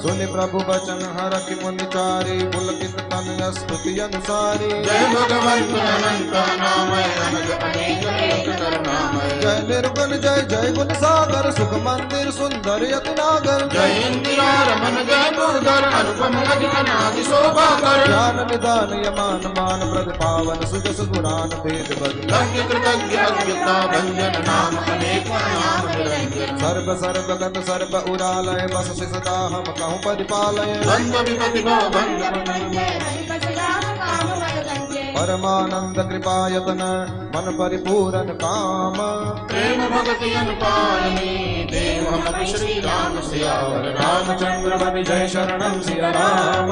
सुनि प्रभु बचन हरखि मुनि चारि पुलकित तन स्तुति अनुसारी जय भगवंत अनंत नामय अनग अनेक एक करुणामय जय निर्गुण जय जय गुण सागर सुख मंदिर सुंदर यति नागर जय इंदिरा रमन जय मुरधर अनुपम अधिक नादि शोभा कर ज्ञान निदान यमान मान प्रद पावन सुजस गुणान भेद बद लंघ्य कृतज्ञ अज्ञता भंजन नाम अनेक नाम निरंजन सर्व सर्व गत सर्व उरालय बस सदा हम कहूँ परिपालय द्वंद्व विपति भव भंग परमानंद कृपायतन मन परिपूरन काम प्रेम भगति अनुपालनी देव हम श्री राम सियावर रामचंद्र बन जय शरणम सिया राम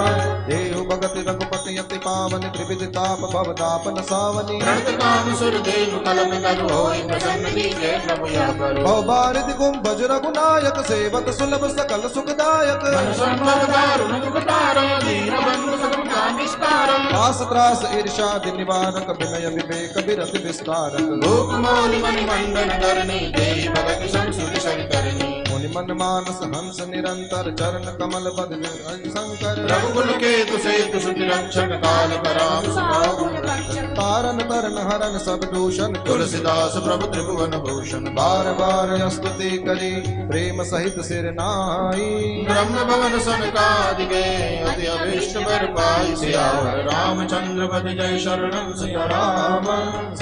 देहु भगति रघुपति अति पावन त्रिविध ताप भवतापन सावनी प्रणत काम सुर देव कलम तरु होई प्रसन्न लीजे प्रभु यह करो भव बारिधि कुंभज रघुनायक सेवक सुलभ सकल सुखदायक मन संभव दारुण दुख तारा दीन बंधु सगम काम विस्तारा आस त्रास ईर्षादि निवारक विनय विवेक विरत विस्तारक लोक मौलि मणि मंडन धरणी देहि भगति संसुति सरितरणी मुनि मन मानस हंस निरंतर चरण कमल पद शंकर रघुकुल केतु सेतु सुति रक्षक काल कराम सुभागुण तारन तरन हरन सब दूषण तुलसीदास प्रभु त्रिभुवन भूषण बार बार स्तुति करी प्रेम सहित सिर नाई ब्रह्म भवन सनकादिके अति अभीष्ट वर पाई सियावर रामचंद्र पद जय शरणम सिया राम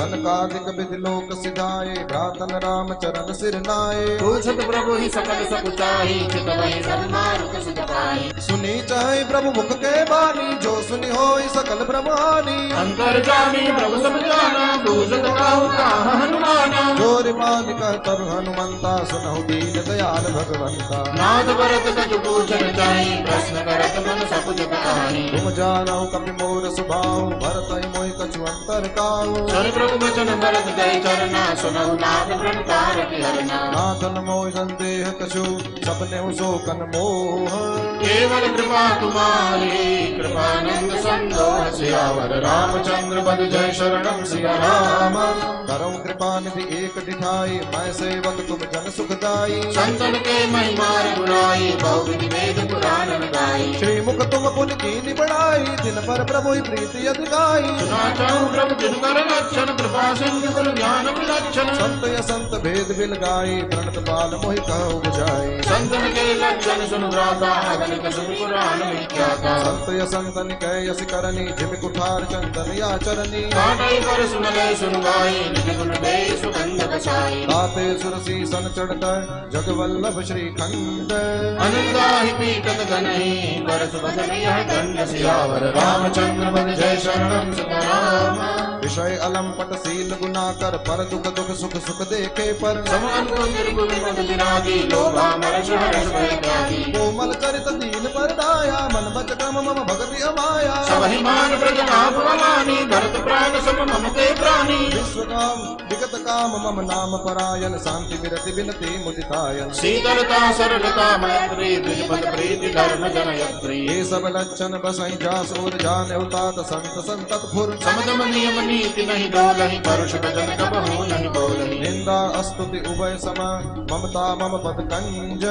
सनकादिक विधि लोक सिधाए भ्रातन राम चरण सिर नाए पूछत प्रभु ही सकल सकुचाही चित वही सब मारुत सुत पाई सुनी चाहे प्रभु मुख के बानी जो सुनी होई सकल ब्रह्म हानि अंतर जानी प्रभु सब जाना पूजत काहू कहाँ हनुमाना जोर मान कह तब हनुमंता सुनहु दीन दयाल भगवंता नाथ भरत कछु पूछन चाही प्रश्न करत मन सब जग कहानी तुम जानौ कपि मोर सुभाव भरत मोहि कछु अंतर काहू सुन प्रभु वचन भरत जय चरना सुनहु नाथ प्रणकार की हरना नाथन मोहि संदेह कछु सपने शोकन मोह केवल कृपा तुम्हारी कृपानंद संदोह सियावर रामचंद्र पद जय शरणम सिया राम करौ कृपा निधि एक दिठाई मैं सेवक तुम जन सुखदाई संतन के महिमार गुणाई बहुविधि वेद पुराण गाई श्री मुख तुम पुन कीनि बढ़ाई दिन पर प्रभु प्रीति अधिकाई सुना चाहूं प्रभु जिन कर लक्षण कृपा सिंधु गुण ज्ञान विलक्षण संत या संत भेद बिल गाई प्रणत बाल मोहि कहु बुझाई संतन के लक्षण सुन भ्राता अगणित सुन पुराण विख्याता संत या संतन कह यस करनी जिम कुठार चंदन या चरनी काटई पर सुन ले सुन गाई निज गुण दे सुगंध बसाई ताते सुरसी सन चढ़त जगवल्लभ श्री खंड अनंदाहि पीटत गनहि बरस बदन यह दंड सियावर रामचंद्र पद जय शरणम सिया राम विषय अलंपट सील गुना कर पर दुख दुख सुख सुख देखे पर समान को निर्गुण मद विरागी लोभा मरष हरष भय त्यागी कोमल चरित दीन पर दाया मन बच क्रम मम भगति अमाया सबहि मान ब्रज नाम अमानी भरत प्राण सब मम ते प्राणी विश्व काम विगत काम मम नाम परायण शांति विरति विनति मुदितायन शीतलता सरलता मैत्री द्विजपद प्रीति धर्म जनयत्री ये सब लक्षण बसई जास और जान उतात संत संतत फुर समदम नियम नीति नहीं डोलहि परुष भजन कबहु नहीं बोलहि निंदा स्तुति उभय सम ममता मम पद कंज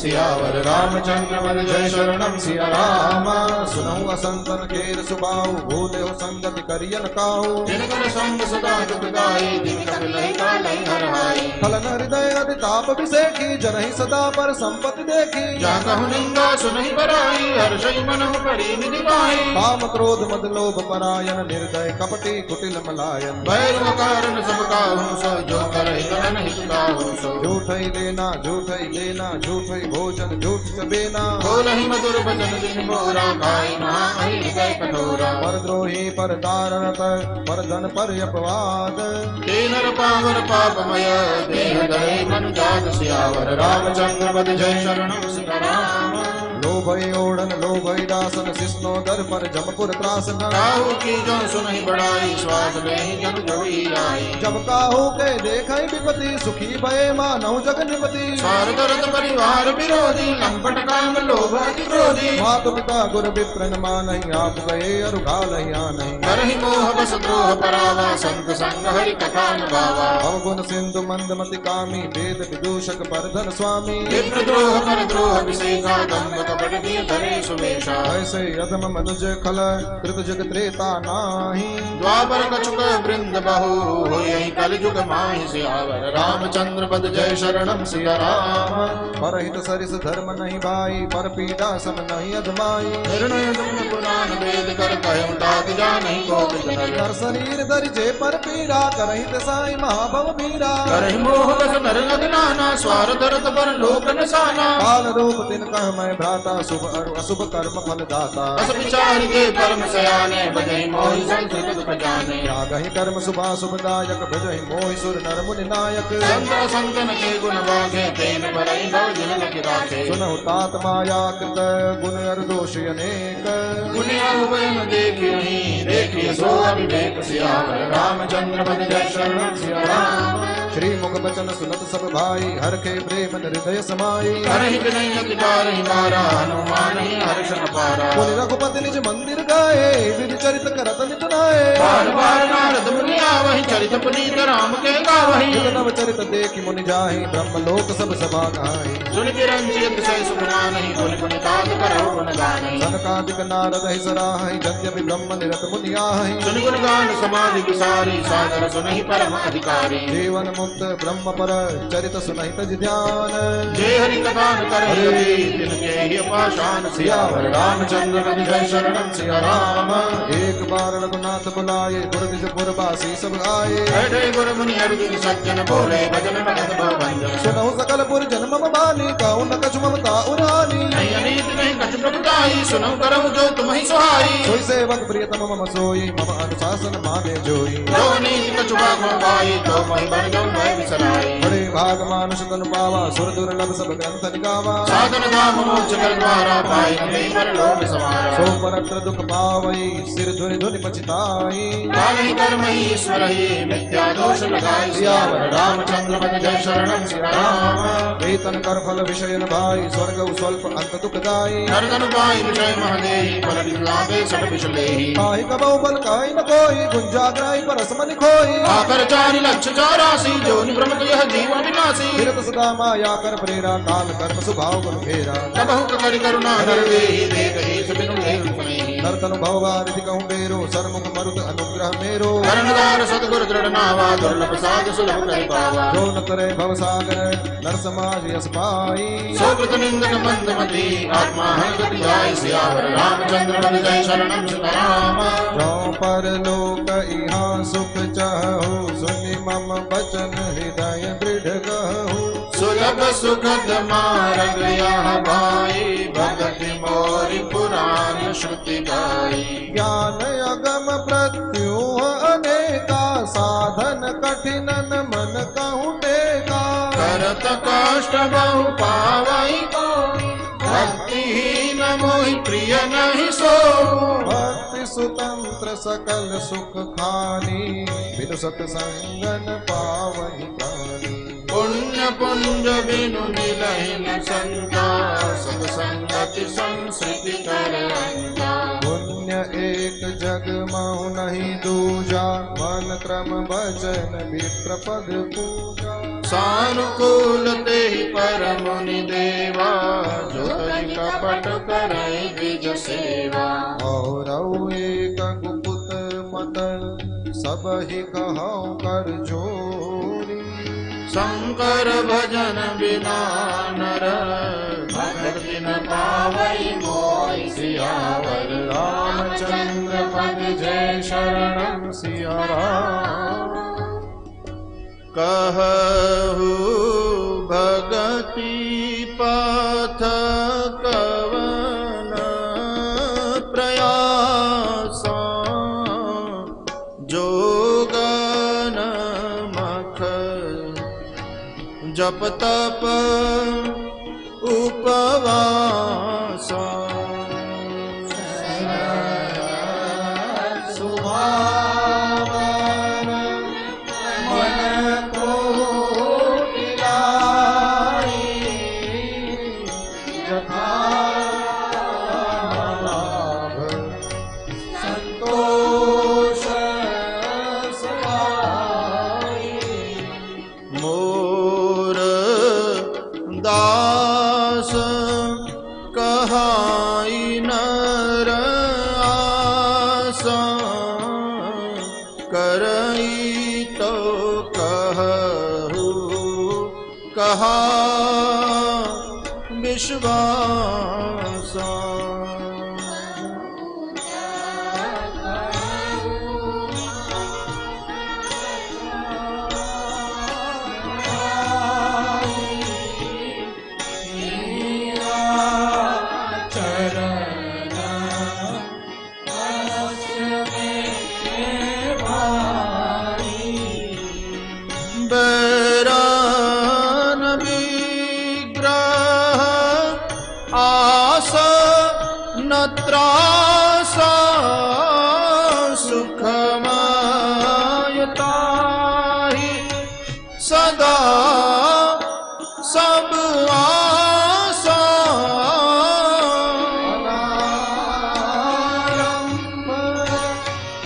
सियावर रामचंद्र पद जय शरणम सिया राम सुनहु असंतन केर सुबाहु भूले हो संगति करियन काहू जिनकर संग सदा दुख गाई दिन कपिलहि कालहि हरहाई फलन हृदय अति ताप विसेखी जनहि सदा पर संपत्ति देखी जा कहु निंदा सुनहि बराई हर्षहि मनहु परिनिधि पाई काम क्रोध मद लोभ परायण निर्दय कपटी कुटिल मलायन भैरव कारण सब काहू सो जो करहि करन हित काहू सो झूठई लेना झूठई लेना झूठई भोजन झूठ चबेना बोलहि मधुर भजन दिन मोरा खाई महा हृदय कठोरा परद्रोही पर दारणत पर धन पर अपवाद हे नर पावन पापमय देह दहे मन जाग सियावर रामचंद्र पद जय शरणम सिया राम लोभई ओढ़न लोभई दासन सिस्नो दर पर जमपुर त्रासन काहू की जो सुनहि बड़ाई स्वाद ले जन जोड़ी आई जब काहू के देखई विपति सुखी भये मानव जग निपति स्वार्थ रत परिवार विरोधी लंपट काम लोभ अति क्रोधी मातु पिता गुरु विप्रन मानहि आप गए अरु घालहि आनहि करहि मोह बस द्रोह परावा संत संग हरि कथा न गावा अवगुण सिंधु मंदमति कामी वेद विदूषक परधन स्वामी विप्र द्रोह पर द्रोह विशेषा दंभ कपट दिय धरे सुमेशा ऐसे अधम मनुज खल कृत जग त्रेता नाही द्वापर कछुक वृंद बहु होयहि कलिजुग माहि सियावर रामचंद्र पद जय शरणम सिया राम परहित सरिस धर्म नहीं भाई पर पीड़ा सम नहीं अधमाई निर्णय तुम पुराण वेद कर कहूँ तात जा नहीं को नर शरीर धरि जे पर पीड़ा करहित साई महाभव मीरा करहि मोह बस नर अज्ञाना स्वार्थ रत पर लोक नसाना काल रूप तिन कह मैं भ्राता शुभ अरु अशुभ कर्म फल दाता बस विचार के परम सयाने बजहि मोहि संस्कृत दुख जाने त्यागहि कर्म शुभा शुभदायक भजहि मोहि सुर नर मुनि नायक संत संतन के गुण वागे तेन परहि भव जन लखि राखे सुनहु तात माया कृत गुण अरु दोष अनेक दुनिया उभयन देखिए सो अविवेक सियावर रामचंद्र पद जय शरणम सिया राम श्री मुख बचन सुनत सब भाई हर के प्रेम हृदय समाई हरहि विनय अति पारहि मारा हनुमान ही हर्ष न पारा बोले रघुपति निज मंदिर गाए विधि चरित करत नितनाए बार बार नारद मुनि आवहि चरित पुनीत राम के गावहि नव चरित देखि मुनि जाहि ब्रह्म लोक सब सभा गाहि सुन चिरंजीत सै सुखमानहि बोल पुनितात करौ गुण गानहि सनकादिक नारद ही सराहि जद्यपि ब्रह्म निरत मुनि आहि सुन गुण गान समाधि विसारी सादर सुनहि परम अधिकारी जीवन मुक्त ब्रह्म पर चरित सुनहि तज ध्यान जय हरि कथा न करे तिनके ही पाषाण सियावर रामचंद्र पद जय शरणम सिया राम एक बार रघुनाथ बुलाए गुर निज पुरवासी सब आए बैठे गुरु मुनि अर्जुन सज्जन बोले भजन भगत भव भंजन सुनहु सकल पुर जन्म बानी कहु न कछु ममता उरानी नहीं अनीत नहीं कछु प्रभुताई सुनो करहु जो तुम्हि सुहाई सोई सेवक प्रियतम मम सोई मम अनुशासन माने जोई जो नीति कछु भाग पाई तो महि बन जाऊं मैं विसराई बड़े भाग मानुष तनु पावा सुर दुर्लभ सब ग्रंथ निगावा साधन धाम मोक्ष कर द्वारा पाई नहीं पर लोभ समारा सो परत्र दुख पावई सिर धुनि धुनि पछताई कालहि कर्म ही ईश्वर ही मिथ्या दोष लगाई सियावर रामचंद्र पद जय शरणम सिया राम वेतन कर फल विषय न भाई स्वर्ग स्वल्प अंत दुखदाई नरदन पाई विषय महदेही फल विलापे सब विषलेही काहि कबौ बल काहि न कोई गुंजाग्राई परस मनि खोई आकर 4 लक्ष 84 जो निभ्रमत यह जीवन विनाशी फिरत सदा माया कर प्रेरा काल कर्म स्वभाव गुण घेरा तबहु करि करुणा निर्वेही देखहि सुबिनु लेहु सुनेहि नर्तनु भववारिधि कहूँ बेरो सरमुख मरुत अनुग्रह मेरो कर्णधार सद्गुरु दृढ़ नावा दुर्लभ साध सुलभ करि पावा जो न करे भव सागर नर समाज यस पाई सोकृत निंदक मंदमति आत्मा हंगति जाय सियावर रामचंद्र पद जय शरणम सिया राम जो पर लोक इहा सुख चाहु सुनि मम बचन हृदय दृढ़ कहु सुलभ सुखद मार्ग यह भाई भगति मोरि पुराण श्रुति गाई ज्ञान अगम प्रत्युह अनेका साधन कठिनन मन कहूँ टेका करत काष्ठ बहु पावई कोई भक्तिहीन मोहि प्रिय नहीं सो भक्ति सुतंत्र सकल सुख खानी बिनु सत्संगन पावहि प्राणी पुण्य पुंज बिनु मिलहि न संता सब संगति संस्कृति कर अंता पुण्य एक जग महु नहीं दूजा मन क्रम भजन विप्र पद पूजा सानुकूल ते पर मुनि देवा जो तज कपट करे द्विज सेवा और एक गुप्त मत सब ही कहूँ कर जोरी शंकर भजन बिना नर भक्ति न पावई मोहि सियावर रामचंद्र पद जय शरणम सिया राम कहु भगति पथ कवन प्रयासा जोगन मख जप तप उपवास सुभावन मन को खिलाई यथालाभ संतोष समाई मोर दास कहाई नर आसा करई तो कहू कहा विश्वासा बैरान विग्रह आस न त्रासा सुखमयताहि सदा सब आसा अनारंभ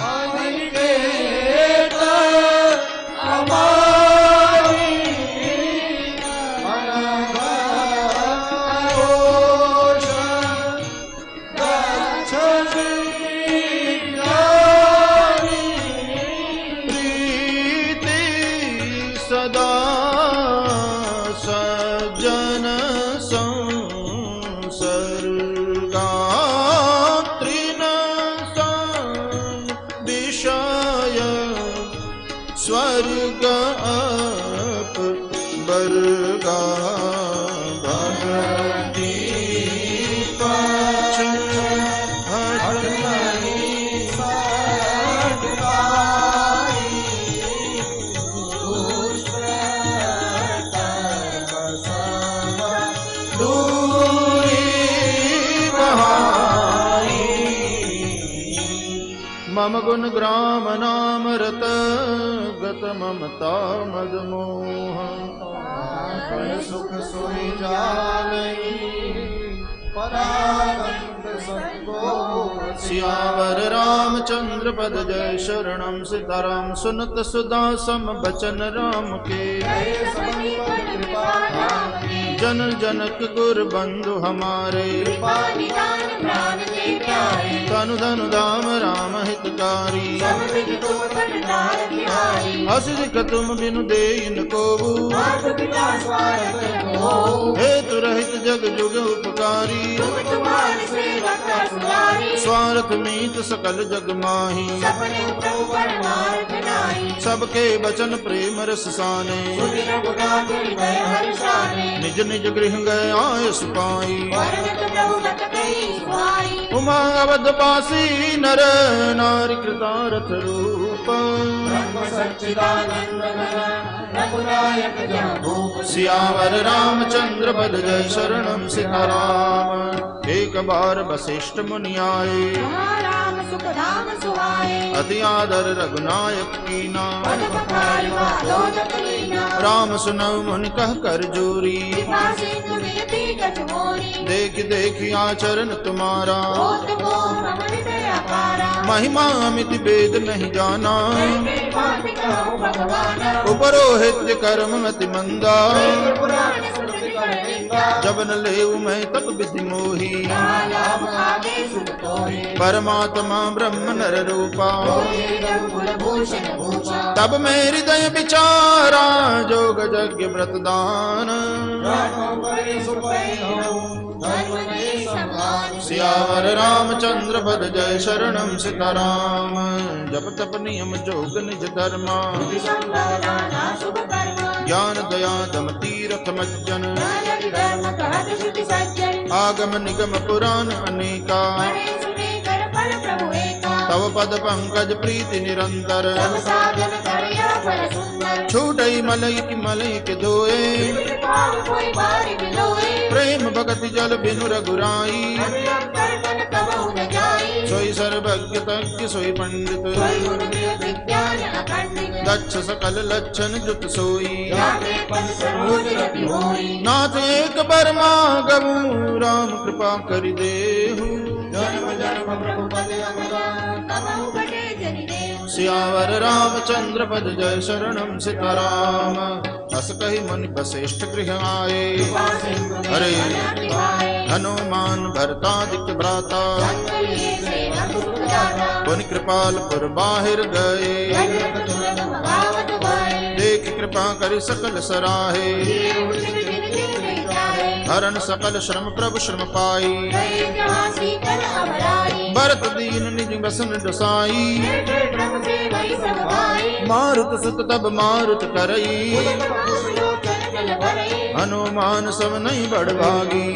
अनिकेत अमारी अनघोष गच्छति ज्ञानी प्रीति सदा सज्जन संसर्गात्रिन विषय स्वर्ग अप वर्गा भगति पक्ष हट नहीं मम गुण ग्राम नाम रत गत ममता मद मोह सुख सोई जालई परानंद संतोष सियावर रामचंद्र पद जय शरणम सीताराम सुनत सुदा सम बचन राम के जन जनक गुर बंधु हमारे तनु धनु धाम राम हितकारी हस दिख तुम बिनु देइन कोबू हेतु रहित जग जुग उपकारी स्वार्थ मीत सकल जग माही सबके बचन प्रेम रस साने निज निज गृह गए आयस पाई उमा अवध पासी नर नारी कृतारथ रूप सियावर रामचंद्र पद जय शरणम सीताराम एक बार वशिष्ठ मुनि आए अति आदर रघुनायक कीना राम सुनौ मुनि कह कर जोरी देख देख आचरण तुम्हारा महिमा अमित वेद नहीं जाना उपरोहित कर्म मति मंदा जब न लेऊ मैं तब विधि मोही परमात्मा ब्रह्म नर रूपा तब मैं हृदय विचारा जोग यज्ञ व्रत दान सियावर रामचंद्र पद जय शरणम सीताराम जप तप नियम जोग निज धर्मा ज्ञान दया दम तीरथ मज्जन आगम निगम पुराण अनेका तव पद पंकज प्रीति निरंतर फल सुंदर छूटई मलई की मलई के धोए पाव कोई बारी बिलोए प्रेम भगति जल बिनु रघुराई कर्तन कबहु न जाई सोई सर्वज्ञ तज्ञ सोई पंडित कोई गुरुदेव विज्ञान अखंडित दक्ष सकल लक्षण जुत सोई जाके पद सरोज रति होई नाथ एक बर्मा गऊ राम कृपा करि देहु जन्म जन्म प्रभु पद अमरा कबहु बटे जनि देव सियावर रामचंद्र पद जय शरणम सीताराम अस कहि मुनि वशिष्ठ गृह आए हरे हनुमान भरतादिक भ्राता पुनि कृपाल पुर बाहिर गए देख कृपा करि सकल सराहे हरण सकल श्रम प्रभु श्रम पाई भरत दीन निज बसन डसाई मारुत सुत तब मारुत करई हनुमान सब नहीं बढ़भागी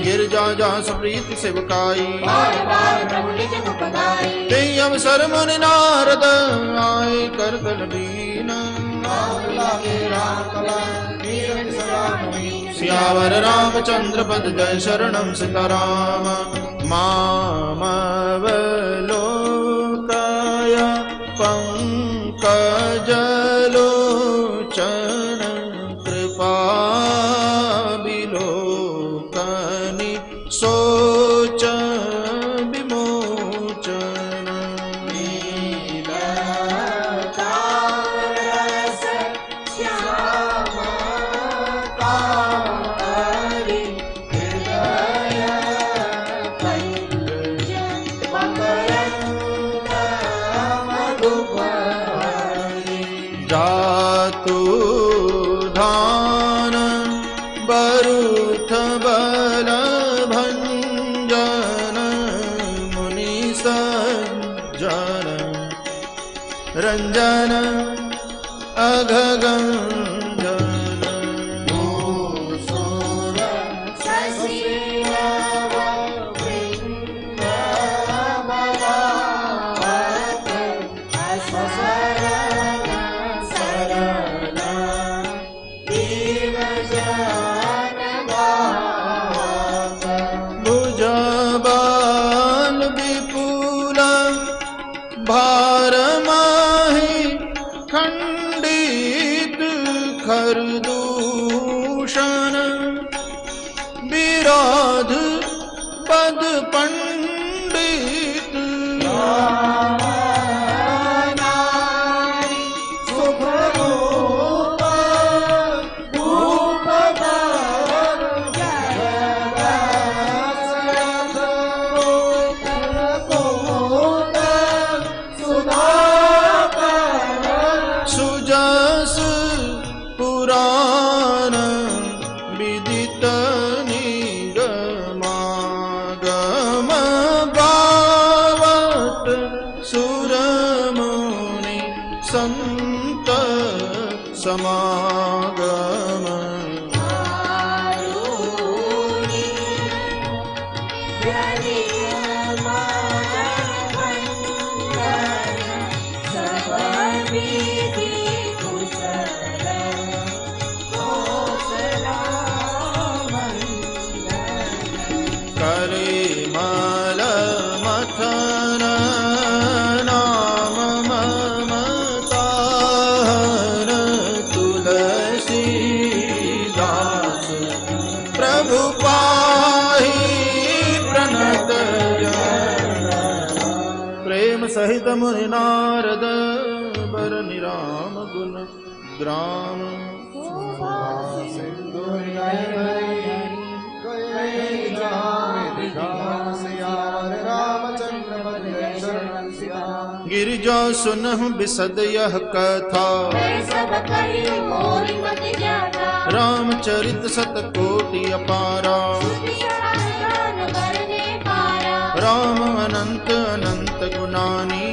गिरजा जा सुप्रीति सेवकाई ते अवसर मुनि नारद आए कर दल दीन सियावर रामचंद्र पद जय शरणम सीताराम मामवलोकाय पंकजलोचन कृपा विलोकनि सोच विमोचन जातु धान बरुथ बल भंजन मुनि सज्जन रंजन अघगंजन भुजबल विपुल भारमाहि खंडित खरदूषण विराध पद पंडित सुजस पुराण विदित निगमागम गावत सुरमुनि संत समागम करे मल मथन नाम ममताहन तुलसीदास प्रभु पाहि प्रणत प्रेम सहित मुनि नारद बर निराम गुण ग्राम गिरिजा सुनहु बिसद यह कथा रामचरित सतकोटि अपारा राम अनंत अनंत गुणानी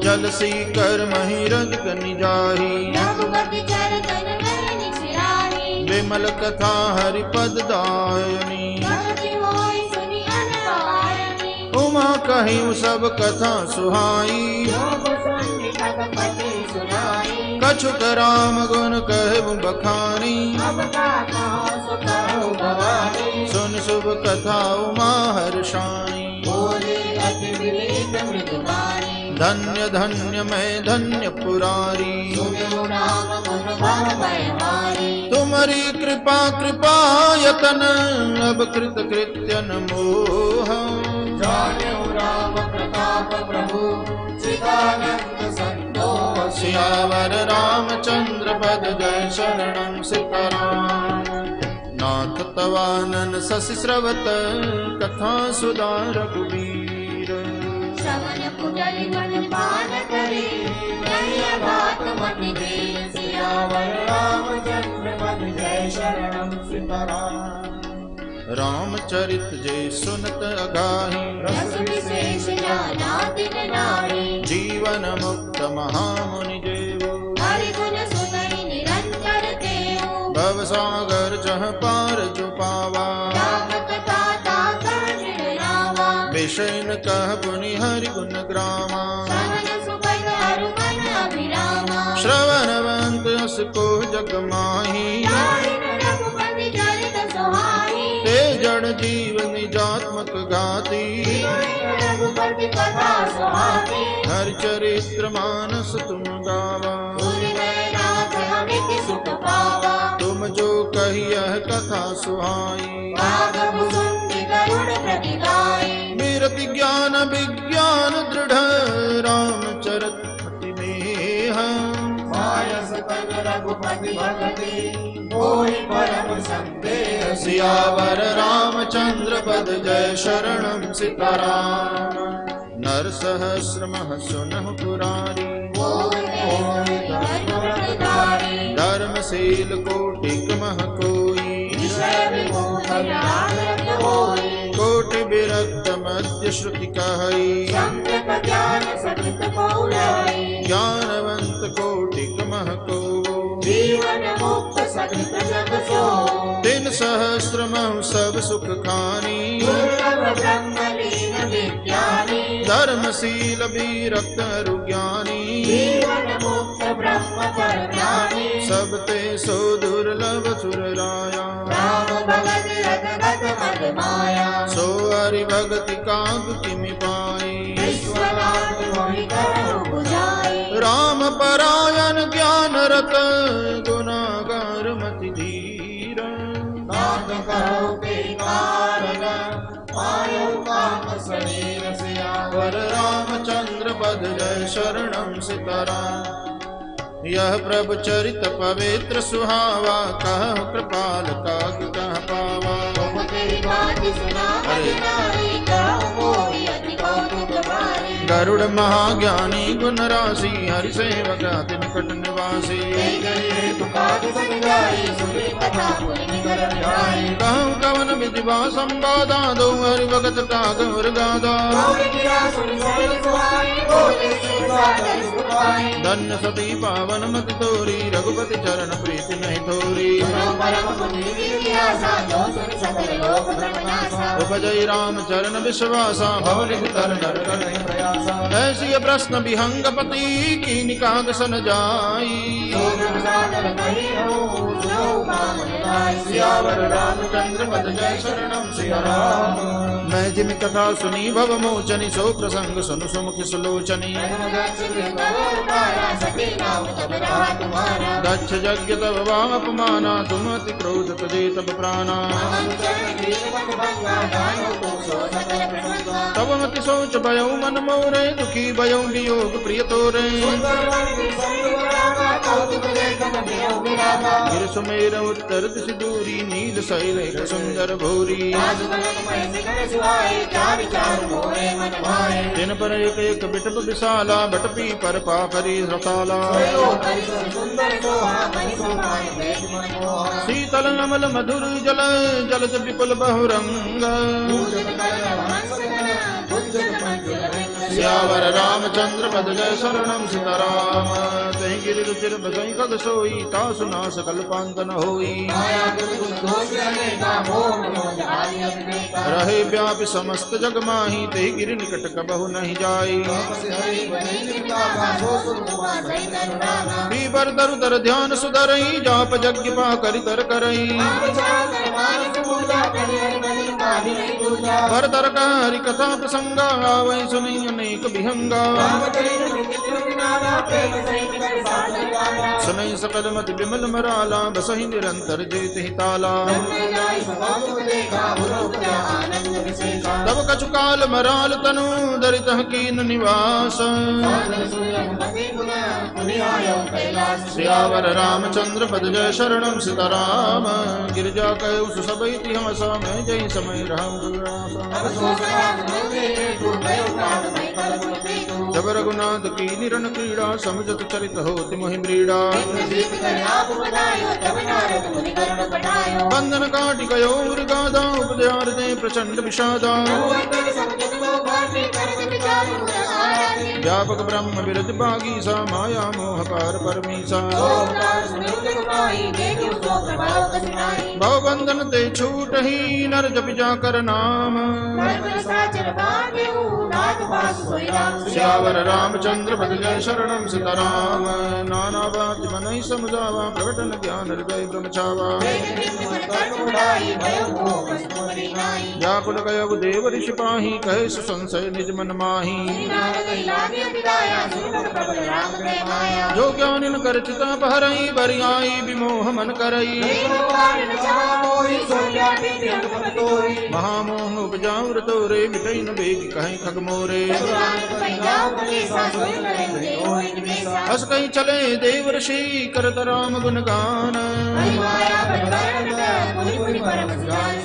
जल सी कर मही रग कनि जाही विमल कथा हरिपद दायनी उमा कहीं सब कथा सुहाई कछुक राम गुण कहु बखानी सुन शुभ कथा उमा हर्षाणी धन्य धन्य मैं धन्य पुरारी तुम्हारी कृपा कृपा यतन अब कृत कृत्यन मोह राम प्रताप प्रभु चिदानंद संतोष सियावर रामचंद्र पद जय शरणं सीताराम नाथ तवानन शशि श्रवत कथा सुधा रघुवीर श्रवण कुंडली मन पान करे नहिया बात मति दे सियावर रामचंद्र पद जय शरणं सीताराम रामचरित जय सुनत अगाहि रस विशेष नाना दिन नारी जीवन मुक्त महामुनि देवो हरि गुण सुनई निरंतर देव भव सागर जह पार जो पावा राम कथा ताकर निर्नावा विषय न कह पुनि हरि गुण ग्रामा श्रवण सुबह अरु मन अभिरामा श्रवणवंत अस को जग माही रघुपति चरित सुहाई ते जड़ जीव निजात्मक गाती रघुपति कथा सुहाई हरि चरित्र मानस तुम गावा नाथ अमित सुख पावा तुम जो कही यह कथा सुहाई राघव सुंदि गरुड़ प्रतिगाई मेरति ज्ञान विज्ञान दृढ़ रामचरित अति नेह मायस तन रघुपति भगति होई परम संदेह सियावर रामचंद्र पद जय शरणं सीताराम नर सहस्रमः सुनहु पुरारी धर्मशील कोटिक मह कोई कोटि विरक्त मध्य श्रुति कहई ज्ञानवंत कोटिक मह को जीवन मुक्त सकृत जग सो तीन सहस्र मह सब सुख खानी दुर्लभ ब्रह्मलीन विज्ञानी धर्मशील विरक्त रुज्ञानी जीवन मुक्त ब्रह्म ज्ञानी सब ते सो दुर्लभ सुर राया राम भगत रघुगत मद माया सो हरि भगति काग किमि पाई विश्वनाथ मोहि करहु बुझाई राम परायण ज्ञान रत गुनागार मति धीर नाथ कहो के कारण पायो काम शरीर सियावर वर रामचंद्र पद जय शरणं सीताराम यह प्रभु चरित पवित्र सुहावा कहु कृपाल काग कह पावा तुम तेरी बात सुना नारी कहो मोहि अति कौतुक भारी गरुड़ महाज्ञानी गुण राशि हरि सेवक अति निकट निवासी कहूँ कवन विधिवा संवादा दो हरि भगत काग गादा धन्य सती पावन मति तोरी रघुपति चरण प्रीति नहीं थोरी उपजय राम चरण विश्वासा भवनिधि तर नर करहि प्रयासा ऐसी प्रश्न विहंगपति की निकाग सन जाई सियावर रामचंद्र पद जय शरणं सियाराम मैं जिमि कथा सुनी भव मोचनी सो प्रसंग सुनु सुमुखि सुलोचनी दक्ष यज्ञ तब वाम अपमाना तुम अति क्रोध तजे तब प्राणा तब मति सोच भयौ मन मोरे दुखी भयौ वियोग प्रिय तोरे गिर सुमेर उत्तर दिशि दूरी नील शैल एक सुंदर भूरी दिन पर एक एक बिटप विशाला बटपी पर पाकरी रसाला शीतल अमल मधुर जल जलज विपुल बहुरंग सियावर रामचंद्र पद जय शरणं सीताराम गिरि रुचिर बसई खग सोई तासु नास कल्पांत न होई रहे व्यापि समस्त जग माही ते गिरि निकट कबहु नहीं जाई बीबर दरु दर ध्यान सुधरई जाप यज्ञ पा करि तर करई भर तर हरि कथा प्रसंगा आवै सुनी अनेक विहंगा सुनई सकल मति विमल मराला बसहि निरंतर जेत ही ताला तब कछु काल मराल तनु दरित कीन निवास सियावर रामचंद्र पद जय शरणम सीताराम गिरिजा कहु सब इतिहास में जय समय राम जब रघुनाथ की निरन क्रीड़ा समझत चरित होति मोहि ब्रीड़ा बंधन काटि गयो मृगादा उपद्यार दे प्रचंड विषादा व्यापक ब्रह्म विरज बागी सा माया मोहकार परमीसा भव बंधन ते छूट ही नर जप जाकर नाम श्यावर रामचंद्र पद जय शरणम सीताराम नाना बात मनई समझावा प्रकटन ज्ञान हृदय ब्रह्मचावा व्याकुल गयउ देव ऋषि पाही कहे सुसंशय निज मन माही जो ज्ञानिन कर चिता पहरई बरियाई विमोह मन करई महामोह उपजाऊ तोरे मिटई न बेग कहीं खग मोरे हस कहीं चले देव ऋषि करत राम गुण गान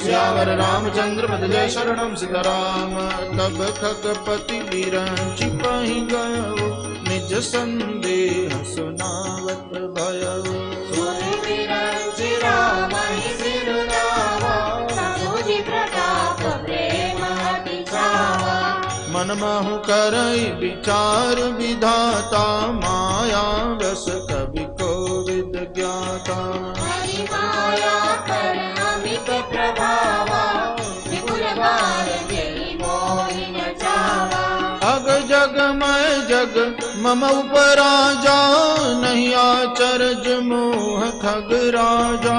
श्यावर रामचंद्र पद जय शरणम सीताराम तब खगपति विरंचि पहि गयो निज संदेह सुनावत भयउ मन महु करई विचार विधाता माया बस कवि को विद ज्ञाता अग जग मैं जग मम उपराजा नहीं आचरज मोह खग राजा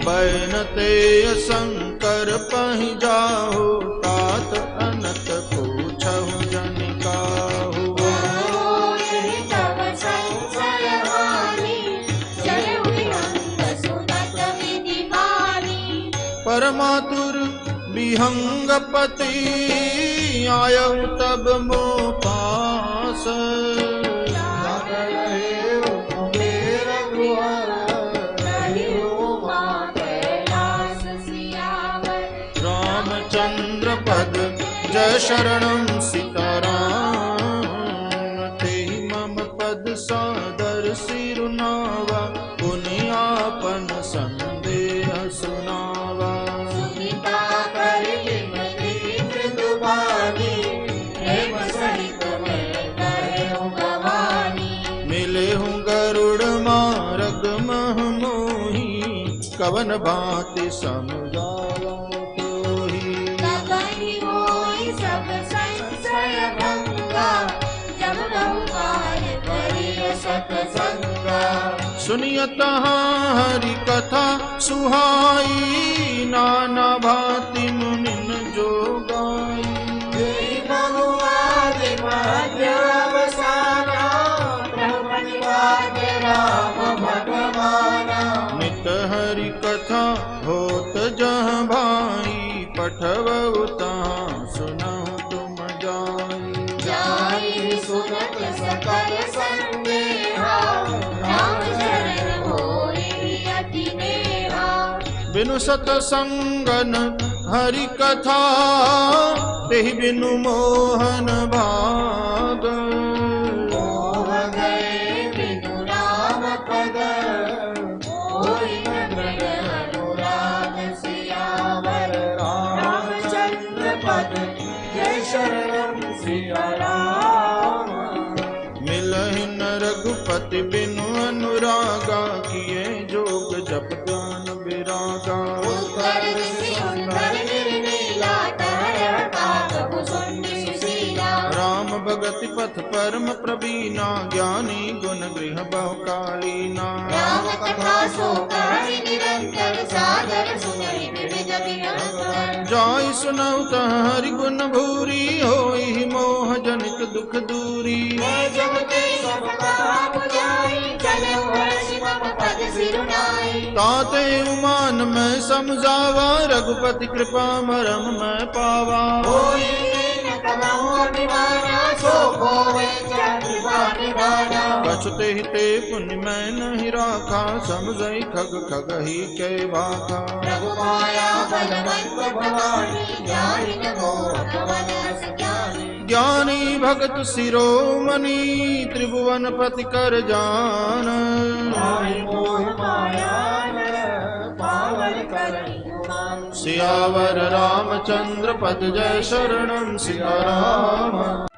बैनते शंकर पहि जाहु तात अनत पूछहु जन काहु परमातुर विहंगपति आयउ तब मो पास रामचंद्र पद जय शरणम सीताराम तेहि मम पद सादर सिरुनावा पुनियापन संदेह सुनावा मिले हूँ गरुड़ मार्ग मह मोही कवन भांति समझावा सुनियत हरि कथा सुहाई नाना भांति मुनिन जो गाई नित हरि कथा होत जह भाई पठवउ तहाँ सुनहु तुम जाई सुनत सकल संदेहा राम शरण होई अति नेहा बिनु सतसंगन हरि कथा तेहि बिनु मोहन भाग मोह गए बिनु राम पद होई न अनुराग सियावर रामचंद्र अनुरागा किए जोग जप ध्यान विरागा उत्तर दिशि सुंदर निर्मला तरता कबु सुंदि सुशीला राम भगति पथ परम प्रवीणा ज्ञानी गुण गृह बहुकालीना राम कथा सो कहि निरंतर सादर सुनहि विविध विनंतर जाय सुनौ तह हरि गुण भूरी होई मोह जनित दुख दूरी जगते सब काम जाई चले हर्षि मम पद सिरुनाई ताते उमान मैं समझावा रघुपति कृपा मरम मैं पावा होई दीन कमहु अभिमाना सो खोवे कृपा निधाना कछते हिते पुण्य मैं नहीं राखा समझई खग खग ही के भाखा प्रभु माया बलवंत भवानी जाहि न मोह कवन अस ज्ञानी ज्ञानी भगत शिरोमणि त्रिभुवन पति कर जान सियावर रामचंद्र पद जय शरणम सिया राम।